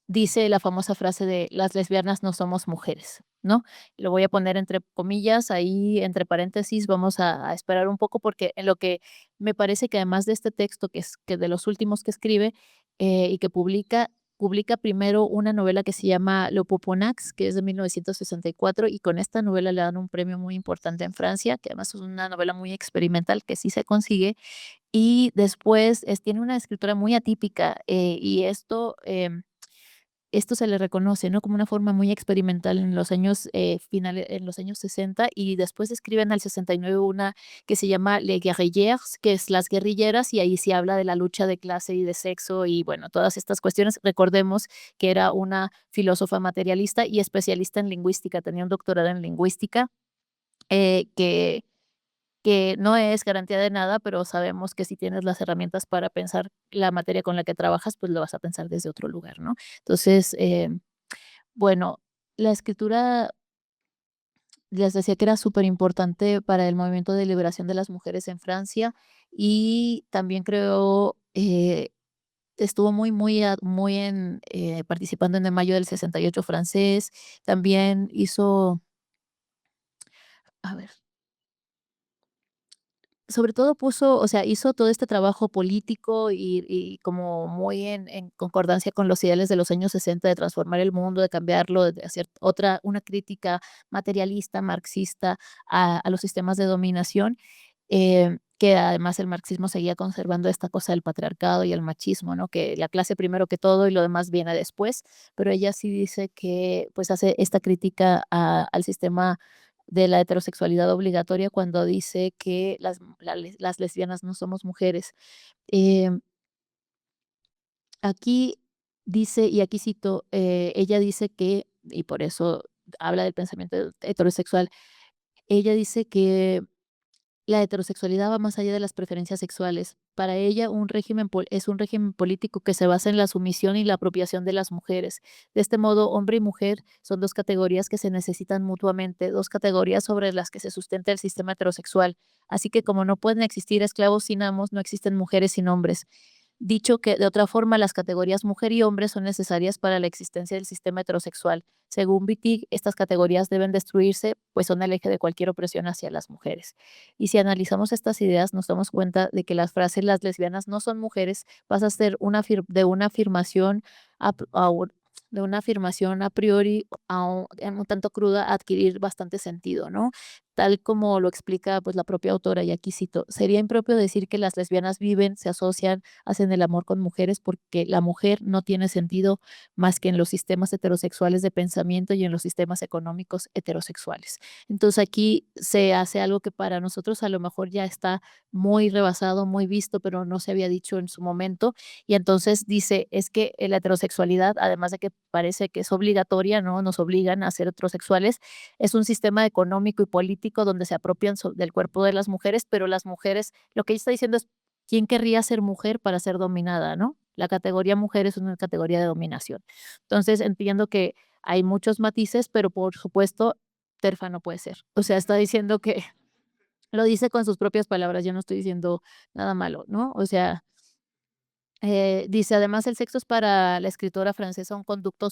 Dice la famosa frase de: "Las lesbianas no somos mujeres", ¿no? Lo voy a poner entre comillas, ahí entre paréntesis. Vamos a esperar un poco, porque en lo que me parece que, además de este texto, que de los últimos que escribe, y que publica primero una novela que se llama Le Poponax, que es de 1964, y con esta novela le dan un premio muy importante en Francia, que además es una novela muy experimental que sí se consigue. Y después, tiene una escritura muy atípica, y esto se le reconoce, ¿no? Como una forma muy experimental en los años, finales, en los años 60, y después escriben al 69 una que se llama Les Guerrières, que es Las Guerrilleras, y ahí sí habla de la lucha de clase y de sexo y, bueno, todas estas cuestiones. Recordemos que era una filósofa materialista y especialista en lingüística, tenía un doctorado en lingüística, que no es garantía de nada, pero sabemos que si tienes las herramientas para pensar la materia con la que trabajas, pues lo vas a pensar desde otro lugar, ¿no? Entonces, bueno, la escritura, les decía que era súper importante para el movimiento de liberación de las mujeres en Francia, y también creo, estuvo muy participando en el Mayo del 68 francés. También hizo, a ver, sobre todo puso, o sea, hizo todo este trabajo político y como muy en concordancia con los ideales de los años 60 de transformar el mundo, de cambiarlo, de hacer una crítica materialista, marxista a los sistemas de dominación, que además el marxismo seguía conservando esta cosa del patriarcado y el machismo, ¿no? Que la clase primero que todo y lo demás viene después, pero ella sí dice que, pues, hace esta crítica al sistema de la heterosexualidad obligatoria cuando dice que las lesbianas no somos mujeres. Em, Aquí dice, y aquí cito, ella dice que, y por eso habla del pensamiento heterosexual, ella dice que la heterosexualidad va más allá de las preferencias sexuales. Para ella, es un régimen político que se basa en la sumisión y la apropiación de las mujeres. De este modo, hombre y mujer son dos categorías que se necesitan mutuamente, dos categorías sobre las que se sustenta el sistema heterosexual. Así que como no pueden existir esclavos sin amos, no existen mujeres sin hombres. Dicho que de otra forma, las categorías mujer y hombre son necesarias para la existencia del sistema heterosexual. Según Wittig, estas categorías deben destruirse, pues son el eje de cualquier opresión hacia las mujeres. Y si analizamos estas ideas, nos damos cuenta de que las frases "las lesbianas no son mujeres" pasa a ser a, a un- de una afirmación a priori un tanto cruda a adquirir bastante sentido, ¿no? Tal como lo explica pues la propia autora, y aquí cito: sería impropio decir que las lesbianas viven, se asocian, hacen el amor con mujeres, porque la mujer no tiene sentido más que en los sistemas heterosexuales de pensamiento y en los sistemas económicos heterosexuales. Entonces aquí se hace algo que para nosotros a lo mejor ya está muy rebasado, muy visto, pero no se había dicho en su momento. Y entonces dice, es que la heterosexualidad, además de que parece que es obligatoria, ¿no? Nos obligan a ser heterosexuales, es un sistema económico y político donde se apropian del cuerpo de las mujeres, pero las mujeres, lo que ella está diciendo es, ¿quién querría ser mujer para ser dominada, no? La categoría mujer es una categoría de dominación. Entonces entiendo que hay muchos matices, pero por supuesto, TERFA no puede ser. O sea, está diciendo que lo dice con sus propias palabras, yo no estoy diciendo nada malo, ¿no? O sea, dice, además, el sexo es para la escritora francesa un constructo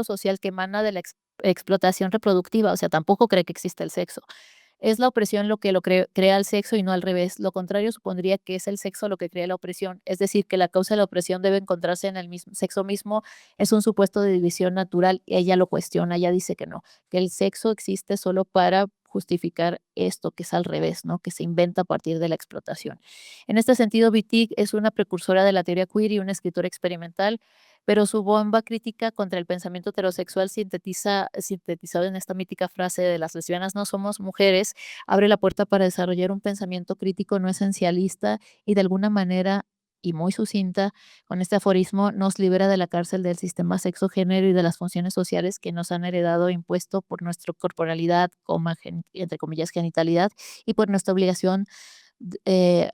social que emana de la explotación reproductiva, o sea, tampoco cree que existe el sexo. Es la opresión lo que crea el sexo y no al revés. Lo contrario supondría que es el sexo lo que crea la opresión, es decir, que la causa de la opresión debe encontrarse en el mismo sexo mismo, es un supuesto de división natural, y ella lo cuestiona, ella dice que no, que el sexo existe solo para justificar esto que es al revés, ¿no? Que se inventa a partir de la explotación. En este sentido, Wittig es una precursora de la teoría queer y una escritora experimental, pero su bomba crítica contra el pensamiento heterosexual sintetizado en esta mítica frase de "las lesbianas no somos mujeres", abre la puerta para desarrollar un pensamiento crítico no esencialista y de alguna manera y muy sucinta, con este aforismo, nos libera de la cárcel del sistema sexo-género y de las funciones sociales que nos han heredado e impuesto por nuestra corporalidad, entre comillas, genitalidad, y por nuestra obligación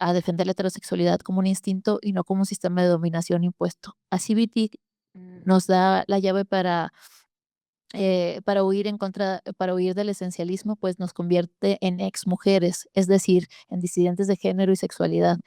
a defender la heterosexualidad como un instinto y no como un sistema de dominación impuesto. Así Wittig nos da la llave para huir del esencialismo, pues nos convierte en ex mujeres, es decir, en disidentes de género y sexualidad.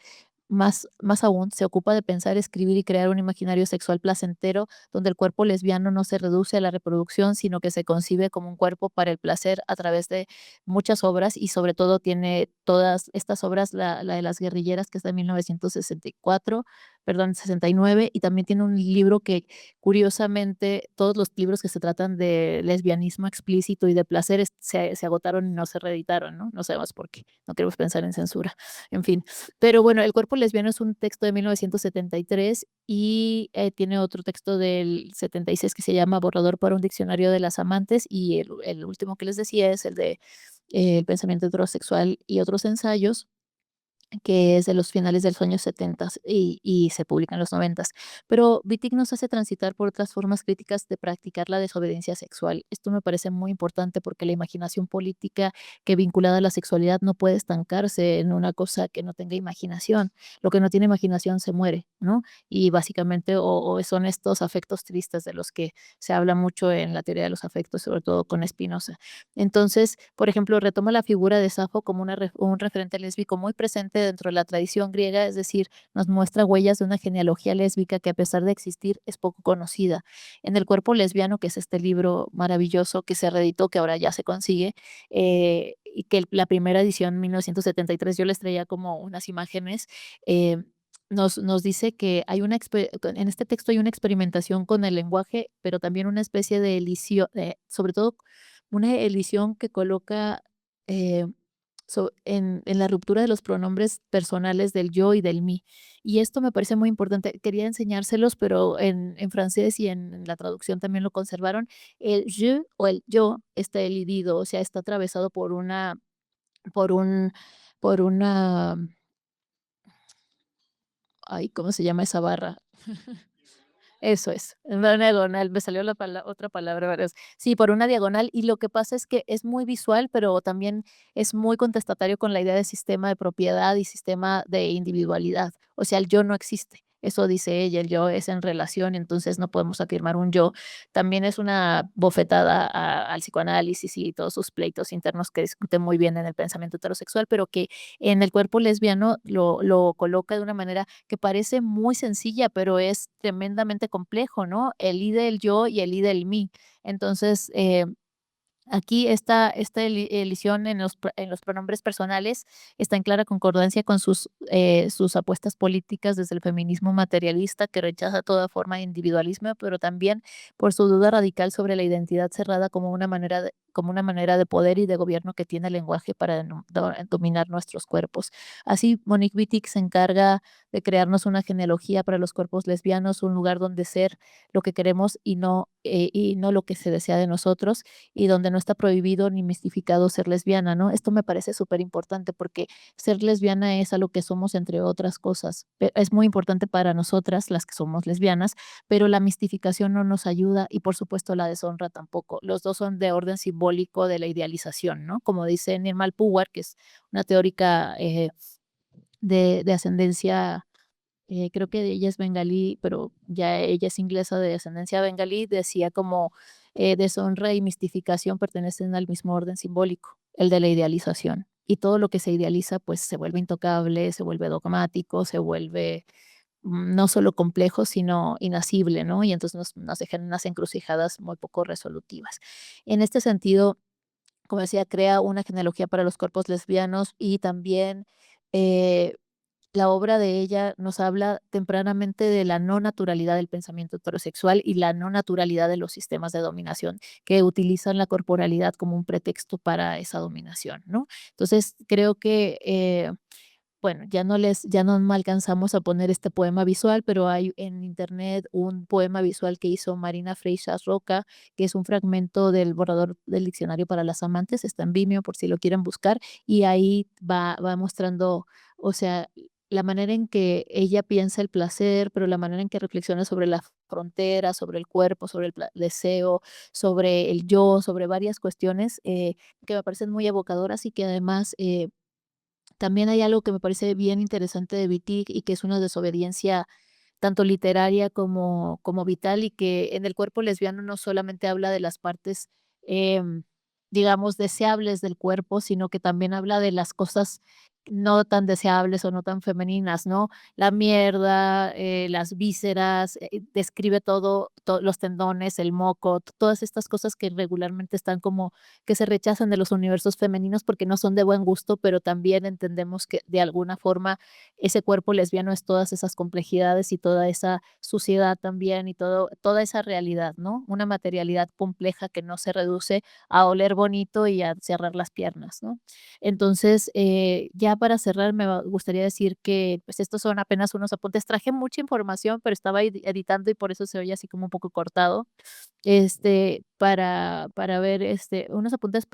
Más aún, se ocupa de pensar, escribir y crear un imaginario sexual placentero, donde el cuerpo lesbiano no se reduce a la reproducción, sino que se concibe como un cuerpo para el placer a través de muchas obras, y sobre todo tiene todas estas obras, la de las guerrilleras, que es de 1964, perdón, 69, y también tiene un libro que, curiosamente, todos los libros que se tratan de lesbianismo explícito y de placer se agotaron y no se reeditaron, ¿no? No sabemos por qué, no queremos pensar en censura, en fin. Pero bueno, El cuerpo lesbiano es un texto de 1973 y tiene otro texto del 76 que se llama Borrador para un diccionario de las amantes, y el último que les decía es el de El pensamiento heterosexual y otros ensayos, que es de los finales de los años 70 y se publica en los 90. Pero Wittig nos hace transitar por otras formas críticas de practicar la desobediencia sexual. Esto me parece muy importante porque la imaginación política que vinculada a la sexualidad no puede estancarse en una cosa que no tenga imaginación. Lo que no tiene imaginación se muere, ¿no? Y básicamente o son estos afectos tristes de los que se habla mucho en la teoría de los afectos, sobre todo con Spinoza. Entonces, por ejemplo, retoma la figura de Safo como un referente lésbico muy presente importante dentro de la tradición griega, es decir, nos muestra huellas de una genealogía lésbica que a pesar de existir es poco conocida. En El cuerpo lesbiano, que es este libro maravilloso que se reeditó, que ahora ya se consigue, y que la primera edición, 1973, yo les traía como unas imágenes, eh, nos dice que hay en este texto hay una experimentación con el lenguaje, pero también una especie de elisión, sobre todo una elisión que coloca eh, en la ruptura de los pronombres personales del yo y del mí. Y esto me parece muy importante. Quería enseñárselos, pero en francés y en la traducción también lo conservaron. El je o el yo está elidido, o sea, está atravesado por un, por una, ay, ¿cómo se llama esa barra? Eso es, una diagonal, me salió la otra palabra, ¿verdad? Sí, por una diagonal, y lo que pasa es que es muy visual, pero también es muy contestatario con la idea de sistema de propiedad y sistema de individualidad. O sea, el yo no existe. Eso dice ella, el yo es en relación, entonces no podemos afirmar un yo. También es una bofetada al psicoanálisis y todos sus pleitos internos que discute muy bien en el pensamiento heterosexual, pero que en el cuerpo lesbiano lo coloca de una manera que parece muy sencilla, pero es tremendamente complejo, ¿no? El I del yo y el I del mí. Entonces, aquí esta elisión en los pronombres personales está en clara concordancia con sus apuestas políticas desde el feminismo materialista que rechaza toda forma de individualismo, pero también por su duda radical sobre la identidad cerrada como una manera de poder y de gobierno que tiene el lenguaje para dominar nuestros cuerpos. Así, Monique Wittig se encarga de crearnos una genealogía para los cuerpos lesbianos, un lugar donde ser lo que queremos y no lo que se desea de nosotros, y donde no está prohibido ni mistificado ser lesbiana, ¿no? Esto me parece súper importante porque ser lesbiana es algo que somos entre otras cosas. Es muy importante para nosotras, las que somos lesbianas, pero la mistificación no nos ayuda y por supuesto la deshonra tampoco. Los dos son de orden simbólico de la idealización, ¿no? Como dice Nirmal Puwar, que es una teórica de ascendencia, creo que ella es bengalí, pero ya ella es inglesa de ascendencia bengalí, decía como deshonra y mistificación pertenecen al mismo orden simbólico, el de la idealización. Y todo lo que se idealiza, pues se vuelve intocable, se vuelve dogmático, se vuelve no solo complejo, sino inasible, ¿no? Y entonces nos dejan unas encrucijadas muy poco resolutivas. En este sentido, como decía, crea una genealogía para los cuerpos lesbianos y también eh, la obra de ella nos habla tempranamente de la no naturalidad del pensamiento heterosexual y la no naturalidad de los sistemas de dominación que utilizan la corporalidad como un pretexto para esa dominación, ¿no? Entonces, creo que bueno, ya no alcanzamos a poner este poema visual, pero hay en internet un poema visual que hizo Marina Freixas Roca, que es un fragmento del borrador del diccionario para las amantes, está en Vimeo por si lo quieren buscar, y ahí va mostrando, o sea, la manera en que ella piensa el placer, pero la manera en que reflexiona sobre la frontera, sobre el cuerpo, sobre el deseo, sobre el yo, sobre varias cuestiones que me parecen muy evocadoras y que además también hay algo que me parece bien interesante de Wittig y que es una desobediencia tanto literaria como vital, y que en El cuerpo lesbiano no solamente habla de las partes, em, digamos, deseables del cuerpo, sino que también habla de las cosas no tan deseables o no tan femeninas, ¿no? La mierda, las vísceras, describe los tendones, el moco, todas estas cosas que regularmente están como que se rechazan de los universos femeninos porque no son de buen gusto, pero también entendemos que de alguna forma ese cuerpo lesbiano es todas esas complejidades y toda esa suciedad también y toda esa realidad, ¿no? Una materialidad compleja que no se reduce a oler bonito y a cerrar las piernas, ¿no? Entonces, ya para cerrar, gustaría decir que pues estos son apenas unos apuntes. Traje mucha información, pero estaba editando y por eso se oye así como un poco cortado. Para ver unos apuntes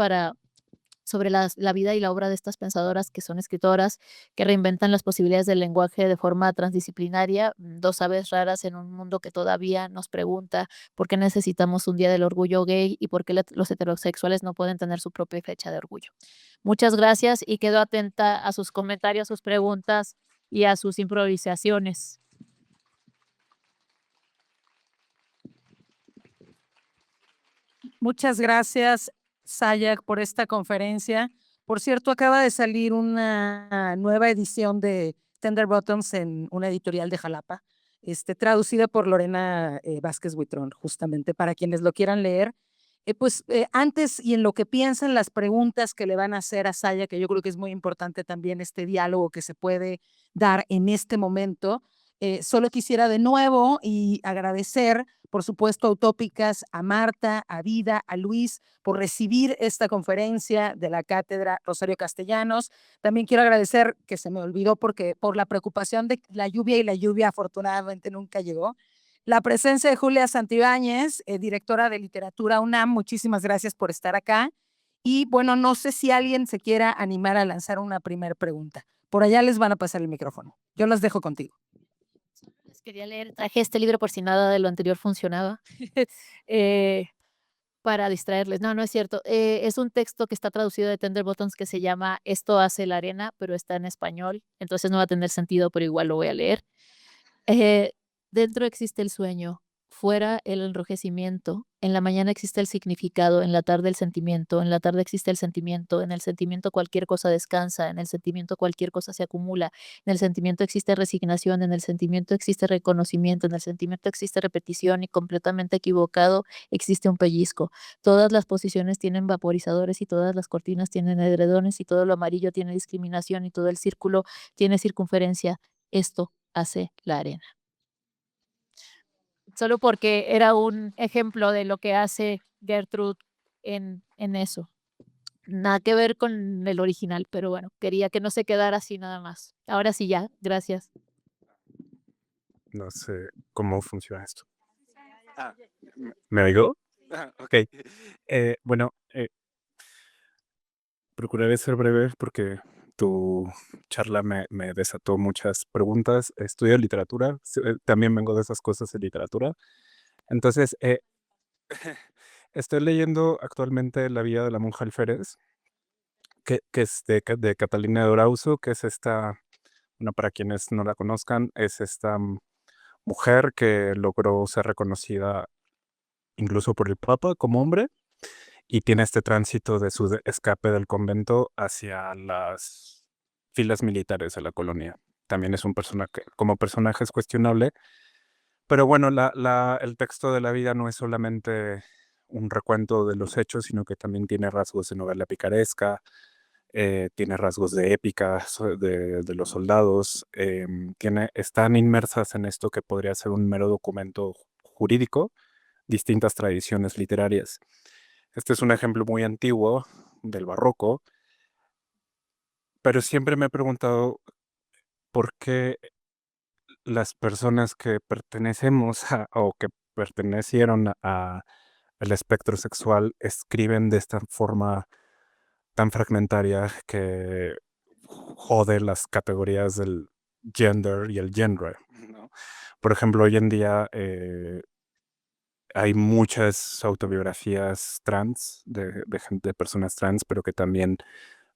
sobre la vida y la obra de estas pensadoras que son escritoras, que reinventan las posibilidades del lenguaje de forma transdisciplinaria, dos aves raras en un mundo que todavía nos pregunta por qué necesitamos un día del orgullo gay y por qué los heterosexuales no pueden tener su propia fecha de orgullo. Muchas gracias y quedo atenta a sus comentarios, sus preguntas y a sus improvisaciones. Muchas gracias, Sayak, por esta conferencia, Por cierto, acaba de salir una nueva edición de Tender Bottoms en una editorial de Jalapa, traducida por Lorena Vázquez Buitrón, justamente para quienes lo quieran leer. Antes y en lo que piensan, las preguntas que le van a hacer a Saya, que yo creo que es muy importante también este diálogo que se puede dar en este momento. Solo quisiera de nuevo y agradecer, por supuesto, a Utópicas, a Marta, a Vida, a Luis, por recibir esta conferencia de la Cátedra Rosario Castellanos. También quiero agradecer, que se me olvidó porque por la preocupación de la lluvia, y la lluvia afortunadamente nunca llegó, la presencia de Julia Santibáñez, directora de Literatura UNAM. Muchísimas gracias por estar acá. Y bueno, no sé si alguien se quiera animar a lanzar una primera pregunta. Por allá les van a pasar el micrófono. Yo las dejo contigo. Les quería leer, traje este libro por si nada de lo anterior funcionaba, para distraerles. No, no es cierto. Es un texto que está traducido de Tender Buttons que se llama Esto hace la arena, pero está en español, entonces no va a tener sentido, pero igual lo voy a leer. Eh, Dentro existe el sueño, fuera el enrojecimiento. En la mañana existe el significado, en la tarde el sentimiento, en la tarde existe el sentimiento, en el sentimiento cualquier cosa descansa, en el sentimiento cualquier cosa se acumula, en el sentimiento existe resignación, en el sentimiento existe reconocimiento, en el sentimiento existe repetición y completamente equivocado existe un pellizco. Todas las posiciones tienen vaporizadores y todas las cortinas tienen edredones y todo lo amarillo tiene discriminación y todo el círculo tiene circunferencia. Esto hace la arena. Solo porque era un ejemplo de lo que hace Gertrude en eso. Nada que ver con el original, pero bueno, quería que no se quedara así nada más. Ahora sí ya, gracias. No sé cómo funciona esto. ¿Me oigo? Ok. Bueno, procuraré ser breve porque tu charla me desató muchas preguntas. Estudio literatura, también vengo de esas cosas de literatura. Entonces, estoy leyendo actualmente La vida de la monja alférez, que es de Catalina de Orauzo, que es bueno, para quienes no la conozcan, es esta mujer que logró ser reconocida incluso por el Papa como hombre, y tiene este tránsito de su escape del convento hacia las filas militares de la colonia. También es un personaje, como personaje es cuestionable, pero bueno, el texto de la vida no es solamente un recuento de los hechos, sino que también tiene rasgos de novela picaresca, tiene rasgos de épica de los soldados, están inmersas en esto que podría ser un mero documento jurídico, distintas tradiciones literarias. Este es un ejemplo muy antiguo del barroco, pero siempre me he preguntado por qué las personas que pertenecemos o que pertenecieron al espectro sexual escriben de esta forma tan fragmentaria que jode las categorías del gender y el genre, ¿no? Por ejemplo, hoy en día hay muchas autobiografías trans de personas trans, pero que también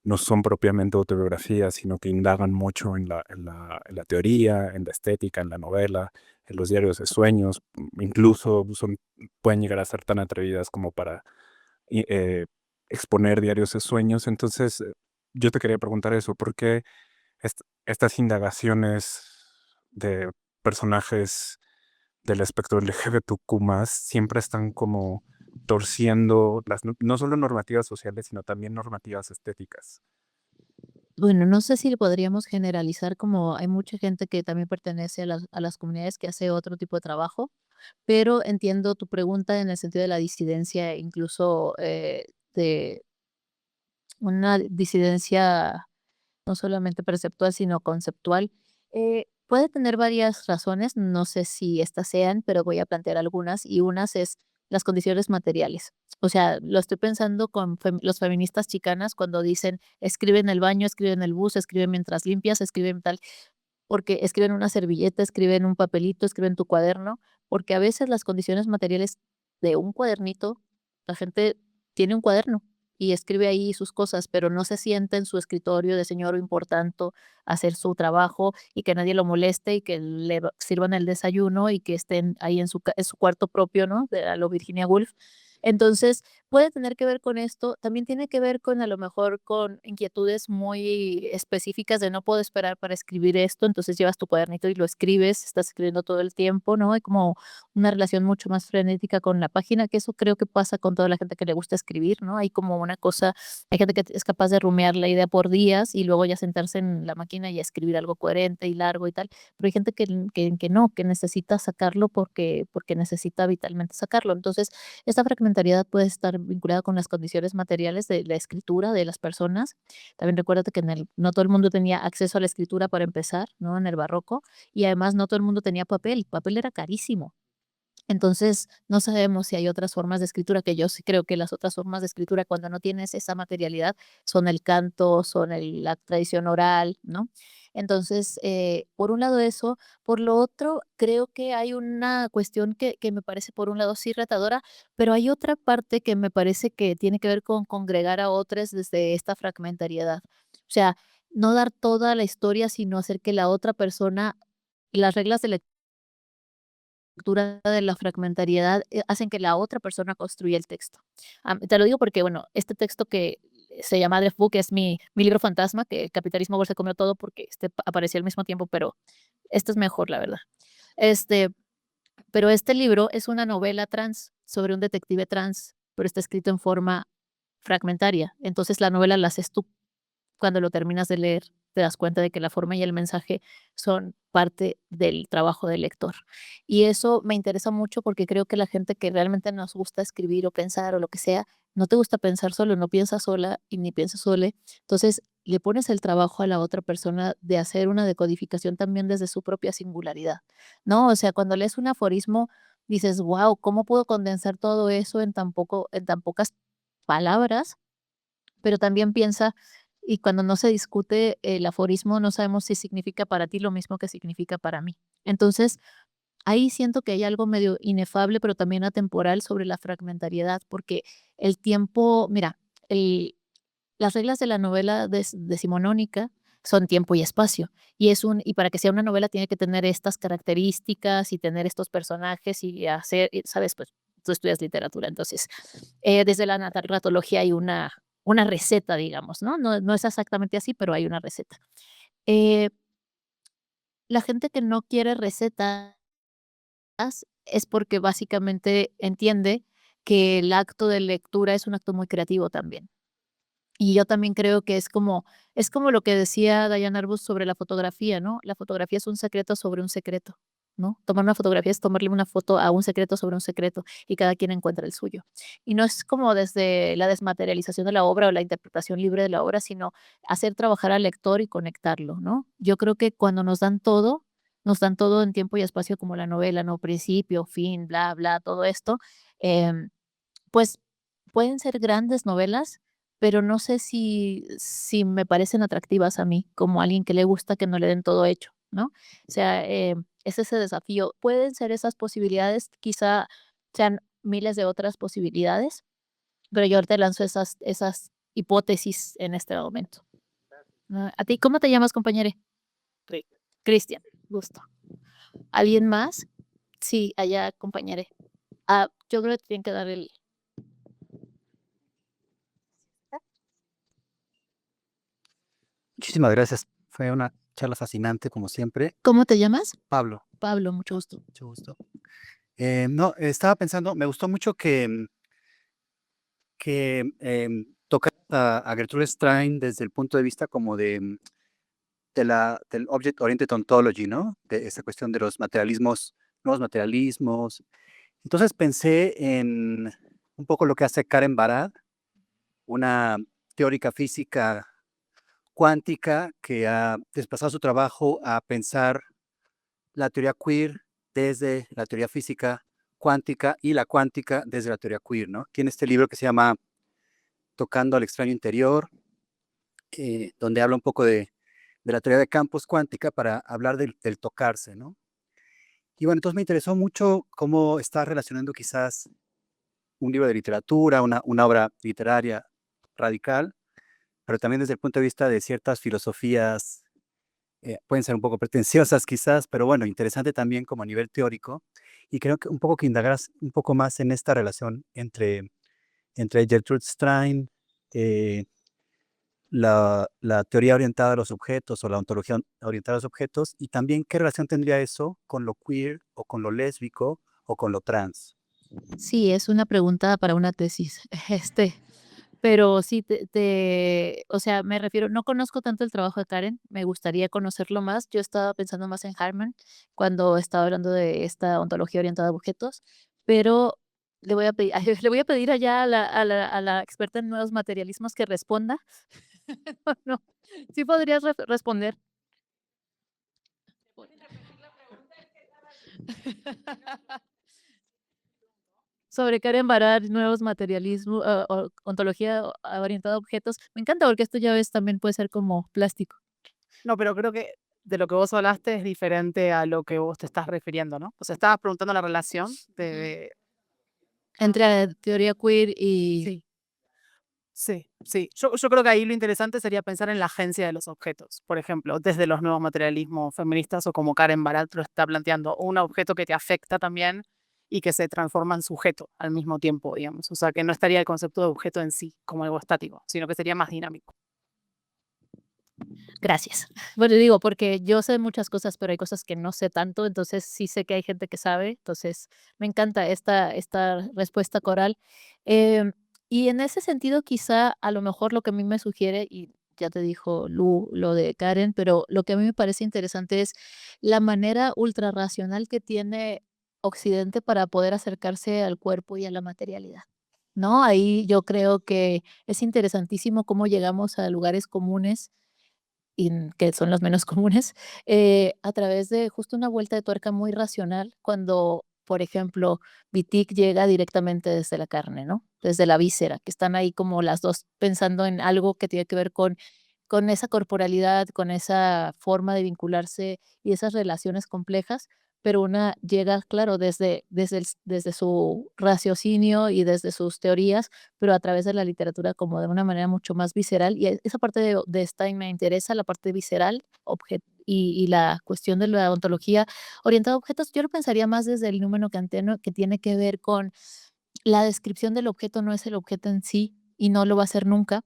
no son propiamente autobiografías, sino que indagan mucho en la teoría, en la estética, en la novela, en los diarios de sueños. Incluso pueden llegar a ser tan atrevidas como para exponer diarios de sueños. Entonces, yo te quería preguntar eso, ¿por qué estas indagaciones de personajes del espectro LGBTQ+, siempre están como torciendo no solo normativas sociales, sino también normativas estéticas? Bueno, no sé si podríamos generalizar, como hay mucha gente que también pertenece a las comunidades que hace otro tipo de trabajo, pero entiendo tu pregunta en el sentido de la disidencia, incluso de una disidencia no solamente perceptual, sino conceptual. Puede tener varias razones, no sé si estas sean, pero voy a plantear algunas, y unas es las condiciones materiales. O sea, lo estoy pensando con los feministas chicanas cuando dicen, escribe en el baño, escribe en el bus, escribe mientras limpias, escribe en tal, porque escriben una servilleta, escriben un papelito, escriben tu cuaderno, porque a veces las condiciones materiales de un cuadernito, la gente tiene un cuaderno y escribe ahí sus cosas, pero no se sienta en su escritorio de señor importante a hacer su trabajo y que nadie lo moleste y que sirvan el desayuno y que estén ahí en su cuarto propio, ¿no? A lo Virginia Woolf. Entonces, puede tener que ver con esto, también tiene que ver con, a lo mejor, con inquietudes muy específicas de no puedo esperar para escribir esto, entonces llevas tu cuadernito y lo escribes, estás escribiendo todo el tiempo, ¿no? Hay como una relación mucho más frenética con la página, que eso creo que pasa con toda la gente que le gusta escribir, ¿no? Hay como una cosa, hay gente que es capaz de rumiar la idea por días y luego ya sentarse en la máquina y escribir algo coherente y largo y tal, pero hay gente que no, que necesita sacarlo porque necesita vitalmente sacarlo. Entonces, esta fragmentariedad puede estar vinculada con las condiciones materiales de la escritura de las personas. También recuérdate que no todo el mundo tenía acceso a la escritura para empezar, ¿no? En el barroco, y además no todo el mundo tenía papel. Papel era carísimo. Entonces, no sabemos si hay otras formas de escritura, que yo sí creo que las otras formas de escritura, cuando no tienes esa materialidad, son el canto, son la tradición oral, ¿no? Entonces, por un lado eso, por lo otro, creo que hay una cuestión que me parece, por un lado, sí retadora, pero hay otra parte que me parece que tiene que ver con congregar a otros desde esta fragmentariedad. O sea, no dar toda la historia, sino hacer que la otra persona, las reglas de lectura de la fragmentariedad, hacen que la otra persona construya el texto. Te lo digo porque, bueno, este texto que se llama Adrian Book es mi libro fantasma, que el capitalismo se comió todo porque apareció al mismo tiempo, pero este es mejor, la verdad. Este, pero este libro es una novela trans sobre un detective trans, pero está escrito en forma fragmentaria. Entonces la novela la haces tú. Cuando lo terminas de leer, te das cuenta de que la forma y el mensaje son parte del trabajo del lector. Y eso me interesa mucho porque creo que la gente que realmente nos gusta escribir o pensar o lo que sea, no te gusta pensar solo, no piensas sola y ni piensas sole. Entonces, le pones el trabajo a la otra persona de hacer una decodificación también desde su propia singularidad, ¿no? O sea, cuando lees un aforismo, dices, wow, ¿cómo puedo condensar todo eso en tan pocas palabras? Pero también piensa, y cuando no se discute el aforismo, no sabemos si significa para ti lo mismo que significa para mí. Entonces, ahí siento que hay algo medio inefable, pero también atemporal sobre la fragmentariedad, porque el tiempo, mira, las reglas de la novela decimonónica son tiempo y espacio. Y para que sea una novela tiene que tener estas características y tener estos personajes y hacer, sabes, pues tú estudias literatura, entonces desde la narratología hay una receta, digamos, ¿no? No es exactamente así, pero hay una receta. Eh, la gente que no quiere recetas es porque básicamente entiende que el acto de lectura es un acto muy creativo también. Y yo también creo que es como lo que decía Diane Arbus sobre la fotografía, ¿no? La fotografía es un secreto sobre un secreto, ¿no? Tomar una fotografía es tomarle una foto a un secreto sobre un secreto y cada quien encuentra el suyo. Y no es como desde la desmaterialización de la obra o la interpretación libre de la obra, sino hacer trabajar al lector y conectarlo, ¿no? Yo creo que cuando nos dan todo en tiempo y espacio como la novela, ¿no? Principio, fin, bla, bla, todo esto, em, pues, pueden ser grandes novelas, pero no sé si me parecen atractivas a mí, como alguien que le gusta que no le den todo hecho, ¿no? O sea, es ese desafío. Pueden ser esas posibilidades, quizá sean miles de otras posibilidades, pero yo te lanzo esas hipótesis en este momento. ¿A ti cómo te llamas, compañero? Cristian, gusto. ¿Alguien más? Sí, allá, compañero. Yo creo que te tienen que dar el. Muchísimas gracias. Fue una charla fascinante, como siempre. ¿Cómo te llamas? Pablo, Pablo, mucho gusto. mucho gusto. No, estaba pensando, me gustó mucho que tocar a Gertrude Stein desde el punto de vista como del Object Oriented Ontology, ¿no? De esa cuestión de los materialismos, nuevos materialismos. Entonces pensé en un poco lo que hace Karen Barad, una teórica física cuántica que ha desplazado su trabajo a pensar la teoría queer desde la teoría física cuántica y la cuántica desde la teoría queer, ¿no? Tiene este libro que se llama Tocando al extraño interior, donde habla un poco de la teoría de campos cuántica para hablar del tocarse, ¿no? Y bueno, entonces me interesó mucho cómo está relacionando quizás un libro de literatura, una obra literaria radical, pero también desde el punto de vista de ciertas filosofías, pueden ser un poco pretenciosas quizás, pero bueno, interesante también como a nivel teórico. Y creo que un poco que indagaras un poco más en esta relación entre Gertrude Stein, la teoría orientada a los objetos o la ontología orientada a los objetos, y también qué relación tendría eso con lo queer o con lo lésbico o con lo trans. Sí, es una pregunta para una tesis. Pero sí, o sea, me refiero, no conozco tanto el trabajo de Karen, me gustaría conocerlo más. Yo estaba pensando más en Harman cuando estaba hablando de esta ontología orientada a objetos, pero le voy a pedir, le voy a pedir allá a la experta en nuevos materialismos que responda. No, sí podrías responder. Sobre Karen Barad, nuevos materialismos, ontología orientada a objetos. Me encanta porque esto ya ves también puede ser como plástico. No, pero creo que de lo que vos hablaste es diferente a lo que vos te estás refiriendo, ¿no? O sea, estabas preguntando la relación de... Entre teoría queer y Sí, sí, sí. Yo creo que ahí lo interesante sería pensar en la agencia de los objetos. Por ejemplo, desde los nuevos materialismos feministas o como Karen Barad lo está planteando, un objeto que te afecta también y que se transforma en sujeto al mismo tiempo, digamos. O sea, que no estaría el concepto de objeto en sí como algo estático, sino que sería más dinámico. gracias. Bueno, digo, porque yo sé muchas cosas, pero hay cosas que no sé tanto, entonces sí sé que hay gente que sabe, entonces me encanta esta respuesta coral. Em, y en ese sentido, quizá a lo mejor lo que a mí me sugiere, y ya te dijo Lu lo de Karen, pero lo que a mí me parece interesante es la manera ultra racional que tiene Occidente para poder acercarse al cuerpo y a la materialidad. ¿No? Ahí yo creo que es interesantísimo cómo llegamos a lugares comunes y que son los menos comunes, a través de justo una vuelta de tuerca muy racional, cuando, por ejemplo, Wittig llega directamente desde la carne, ¿no? Desde la víscera, que están ahí como las 2 pensando en algo que tiene que ver con esa corporalidad, con esa forma de vincularse y esas relaciones complejas, pero una llega, claro, desde su raciocinio y desde sus teorías, pero a través de la literatura como de una manera mucho más visceral. Y esa parte de Stein me interesa, la parte visceral y la cuestión de la ontología orientada a objetos. Yo lo pensaría más desde el número canteno, que tiene que ver con la descripción del objeto, no es el objeto en sí y no lo va a ser nunca,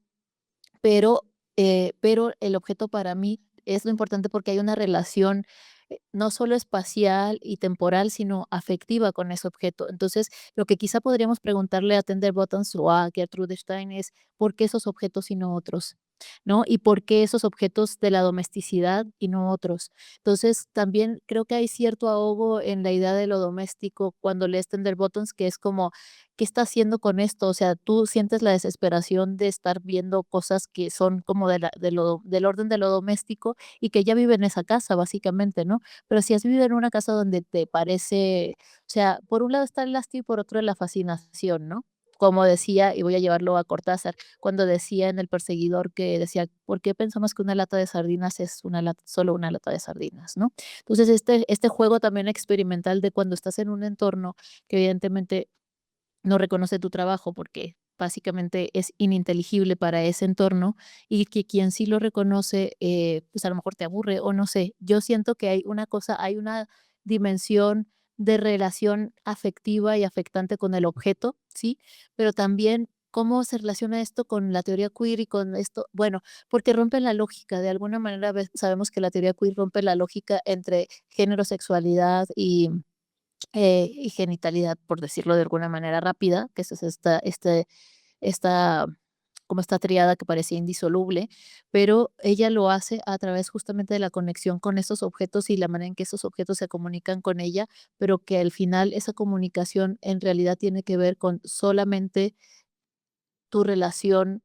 pero el objeto para mí es lo importante porque hay una relación, no solo espacial y temporal, sino afectiva con ese objeto. Entonces, lo que quizá podríamos preguntarle a Tender Buttons o a Gertrude Stein es, ¿por qué esos objetos y no otros? ¿No? ¿Y por qué esos objetos de la domesticidad y no otros? Entonces, también creo que hay cierto ahogo en la idea de lo doméstico cuando lees Tender Buttons, que es como, ¿qué está haciendo con esto? O sea, tú sientes la desesperación de estar viendo cosas que son como del orden de lo doméstico y que ya vive en esa casa, básicamente, ¿no? Pero si has vivido en una casa donde te parece, o sea, por un lado está el lastre y por otro la fascinación, ¿no? Como decía, y voy a llevarlo a Cortázar, cuando decía en El Perseguidor que decía, ¿por qué pensamos que una lata de sardinas es solo una lata de sardinas, ¿no? Entonces, este juego también experimental de cuando estás en un entorno que evidentemente no reconoce tu trabajo porque básicamente es ininteligible para ese entorno y que quien sí lo reconoce, pues a lo mejor te aburre o no sé. Yo siento que hay una dimensión de relación afectiva y afectante con el objeto, ¿sí? Pero también cómo se relaciona esto con la teoría queer y con esto, bueno, porque rompe la lógica, de alguna manera sabemos que la teoría queer rompe la lógica entre género, sexualidad y genitalidad, por decirlo de alguna manera rápida, que es esta, como esta triada que parecía indisoluble, pero ella lo hace a través justamente de la conexión con esos objetos y la manera en que esos objetos se comunican con ella, pero que al final esa comunicación en realidad tiene que ver con solamente tu relación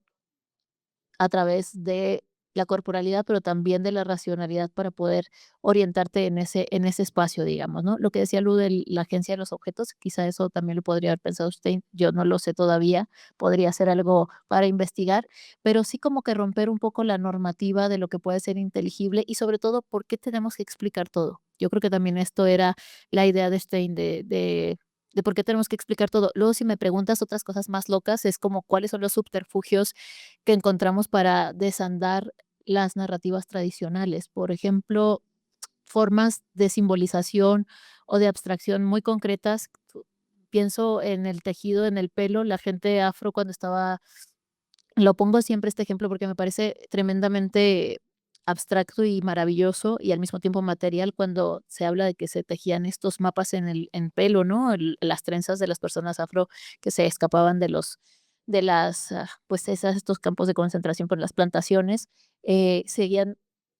a través de la corporalidad, pero también de la racionalidad para poder orientarte en ese espacio, digamos, ¿no? Lo que decía Lu de la agencia de los objetos, quizá eso también lo podría haber pensado usted, yo no lo sé todavía, podría ser algo para investigar, pero sí como que romper un poco la normativa de lo que puede ser inteligible y sobre todo, ¿por qué tenemos que explicar todo? Yo creo que también esto era la idea de Stein de por qué tenemos que explicar todo. Luego, si me preguntas otras cosas más locas, es como cuáles son los subterfugios que encontramos para desandar las narrativas tradicionales. Por ejemplo, formas de simbolización o de abstracción muy concretas. Pienso en el tejido en el pelo, la gente afro cuando estaba lo pongo siempre este ejemplo porque me parece tremendamente abstracto y maravilloso y al mismo tiempo material cuando se habla de que se tejían estos mapas en pelo, ¿no? Las trenzas de las personas afro que se escapaban de las, pues estos campos de concentración por las plantaciones, seguían,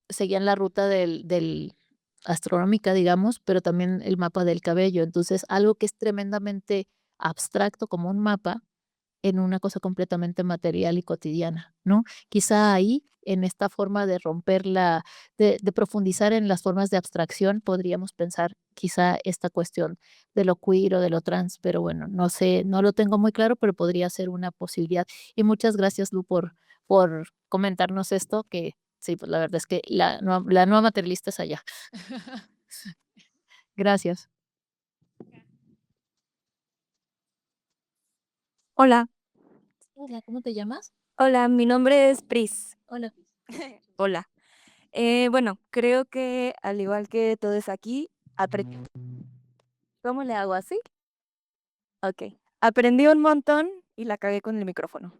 seguían la ruta del astronómica, digamos, pero también el mapa del cabello. Entonces, algo que es tremendamente abstracto como un mapa, en una cosa completamente material y cotidiana, ¿no? Quizá ahí, en esta forma de romper de profundizar en las formas de abstracción, podríamos pensar quizá esta cuestión de lo queer o de lo trans, pero bueno, no sé, no lo tengo muy claro, pero podría ser una posibilidad. Y muchas gracias, Lu, por comentarnos esto, que sí, pues la verdad es que la nueva materialista es allá. Gracias. Hola, Hola, ¿cómo te llamas? hola, mi nombre es Pris. Hola. Hola. Bueno, creo que al igual que todos aquí, ¿cómo le hago así? Ok. Aprendí un montón y la cagué con el micrófono.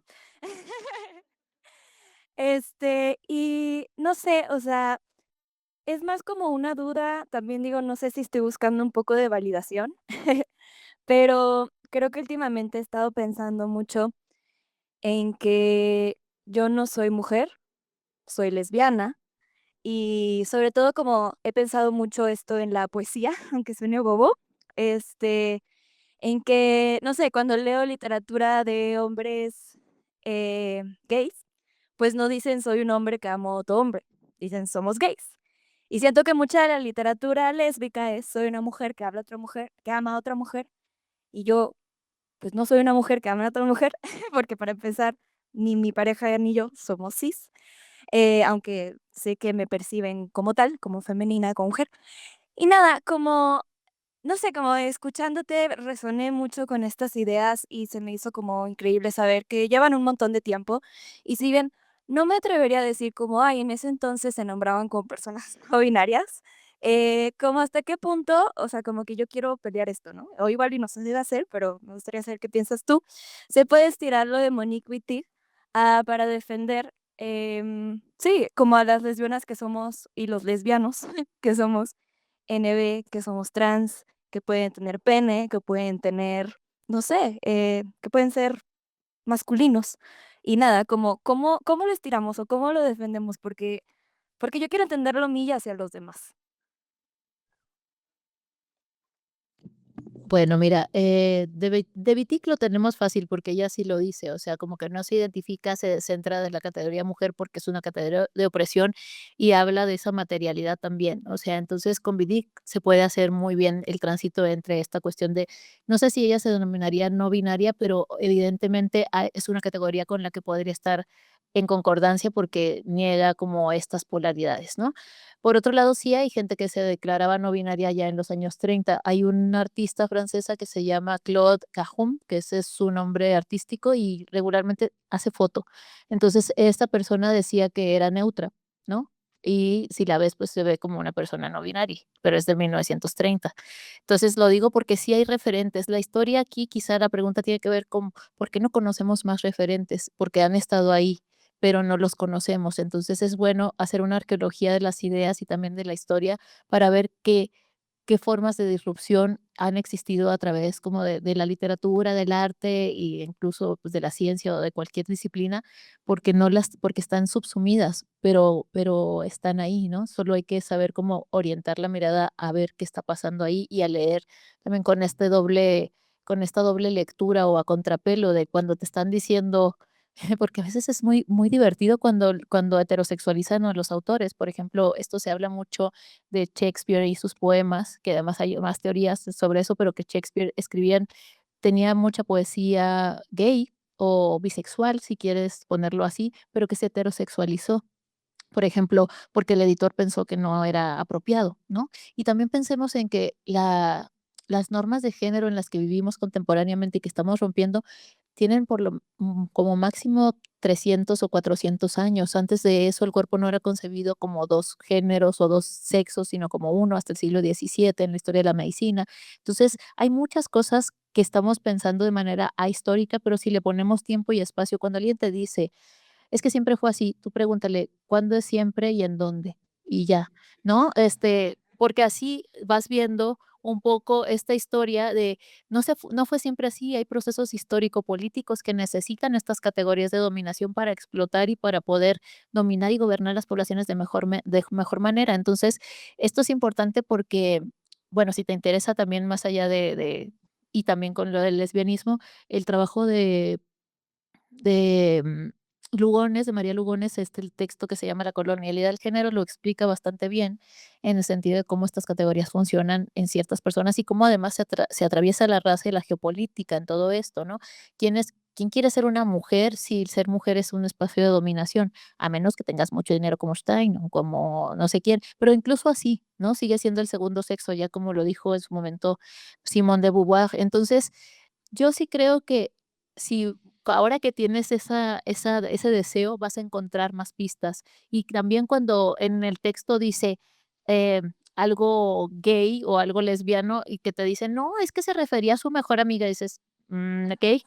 Y no sé, o sea, es más como una duda, también digo, no sé si estoy buscando un poco de validación, pero creo que últimamente he estado pensando mucho en que yo no soy mujer, soy lesbiana. Y sobre todo, como he pensado mucho esto en la poesía, aunque suene bobo, este, en que, no sé, cuando leo literatura de hombres, gays, pues no dicen: "Soy un hombre que amo a otro hombre", dicen: "Somos gays". Y siento que mucha de la literatura lésbica es: "Soy una mujer que habla a otra mujer que ama a otra mujer", y yo, pues, no soy una mujer que ama a otra mujer, porque para empezar, ni mi pareja ni yo somos cis. Aunque sé que me perciben como tal, como femenina, como mujer. Y nada, como, no sé, como escuchándote resoné mucho con estas ideas y se me hizo como increíble saber que llevan un montón de tiempo. Y si bien no me atrevería a decir como, ay, en ese entonces se nombraban como personas no binarias, como hasta qué punto, o sea, como que yo quiero pelear esto, ¿no? O igual y no se debe hacer, pero me gustaría saber qué piensas tú. Se puede estirar lo de Monique Wittig para defender, sí, como a las lesbianas que somos y los lesbianos que somos NB, que somos trans, que pueden tener pene, que pueden tener, no sé, que pueden ser masculinos. Y nada, como, ¿cómo lo estiramos o cómo lo defendemos? Porque yo quiero entenderlo a mí y hacia los demás. Bueno, mira, de Wittig lo tenemos fácil porque ella sí lo dice, o sea, como que no se identifica, se centra en la categoría mujer porque es una categoría de opresión y habla de esa materialidad también, o sea, entonces con Wittig se puede hacer muy bien el tránsito entre esta cuestión de, no sé si ella se denominaría no binaria, pero evidentemente es una categoría con la que podría estar en concordancia porque niega como estas polaridades, ¿no? Por otro lado, sí hay gente que se declaraba no binaria ya en los años 30. Hay una artista francesa que se llama Claude Cajun, que ese es su nombre artístico y regularmente hace foto. Entonces, esta persona decía que era neutra, ¿no? Y si la ves, pues se ve como una persona no binaria, pero es de 1930. Entonces, lo digo porque sí hay referentes. La historia aquí, quizá la pregunta tiene que ver con por qué no conocemos más referentes, porque han estado ahí pero no los conocemos. Entonces es bueno hacer una arqueología de las ideas y también de la historia para ver qué formas de disrupción han existido a través como de la literatura, del arte e incluso pues, de la ciencia o de cualquier disciplina, porque no porque están subsumidas, pero están ahí, ¿no? Solo hay que saber cómo orientar la mirada a ver qué está pasando ahí y a leer también con esta doble lectura o a contrapelo de cuando te están diciendo porque a veces es muy divertido cuando heterosexualizan a los autores. Por ejemplo, esto se habla mucho de Shakespeare y sus poemas, que además hay más teorías sobre eso, pero que Shakespeare tenía mucha poesía gay o bisexual, si quieres ponerlo así, pero que se heterosexualizó. Por ejemplo, porque el editor pensó que no era apropiado, ¿no? Y también pensemos en que las normas de género en las que vivimos contemporáneamente y que estamos rompiendo tienen como máximo 300 o 400 años. Antes de eso, el cuerpo no era concebido como dos géneros o dos sexos, sino como uno hasta el siglo XVII en la historia de la medicina. Entonces, hay muchas cosas que estamos pensando de manera ahistórica, pero si le ponemos tiempo y espacio, cuando alguien te dice, es que siempre fue así. Tú pregúntale, ¿cuándo es siempre y en dónde? Y ya, ¿no? Porque así vas viendo un poco esta historia de no fue siempre así, hay procesos histórico-políticos que necesitan estas categorías de dominación para explotar y para poder dominar y gobernar las poblaciones de mejor manera. Entonces, esto es importante porque, bueno, si te interesa también más allá y también con lo del lesbianismo, el trabajo de Lugones, de María Lugones, el texto que se llama La colonialidad del género lo explica bastante bien en el sentido de cómo estas categorías funcionan en ciertas personas y cómo además se atraviesa la raza y la geopolítica en todo esto, ¿no? ¿Quién quiere ser una mujer si ser mujer es un espacio de dominación? A menos que tengas mucho dinero como Stein o como no sé quién, pero incluso así, ¿no? Sigue siendo el segundo sexo, ya como lo dijo en su momento Simone de Beauvoir. Entonces, yo sí creo que si ahora que tienes ese deseo, vas a encontrar más pistas. Y también cuando en el texto dice, algo gay o algo lesbiano y que te dicen: "No, es que se refería a su mejor amiga", dices: okey".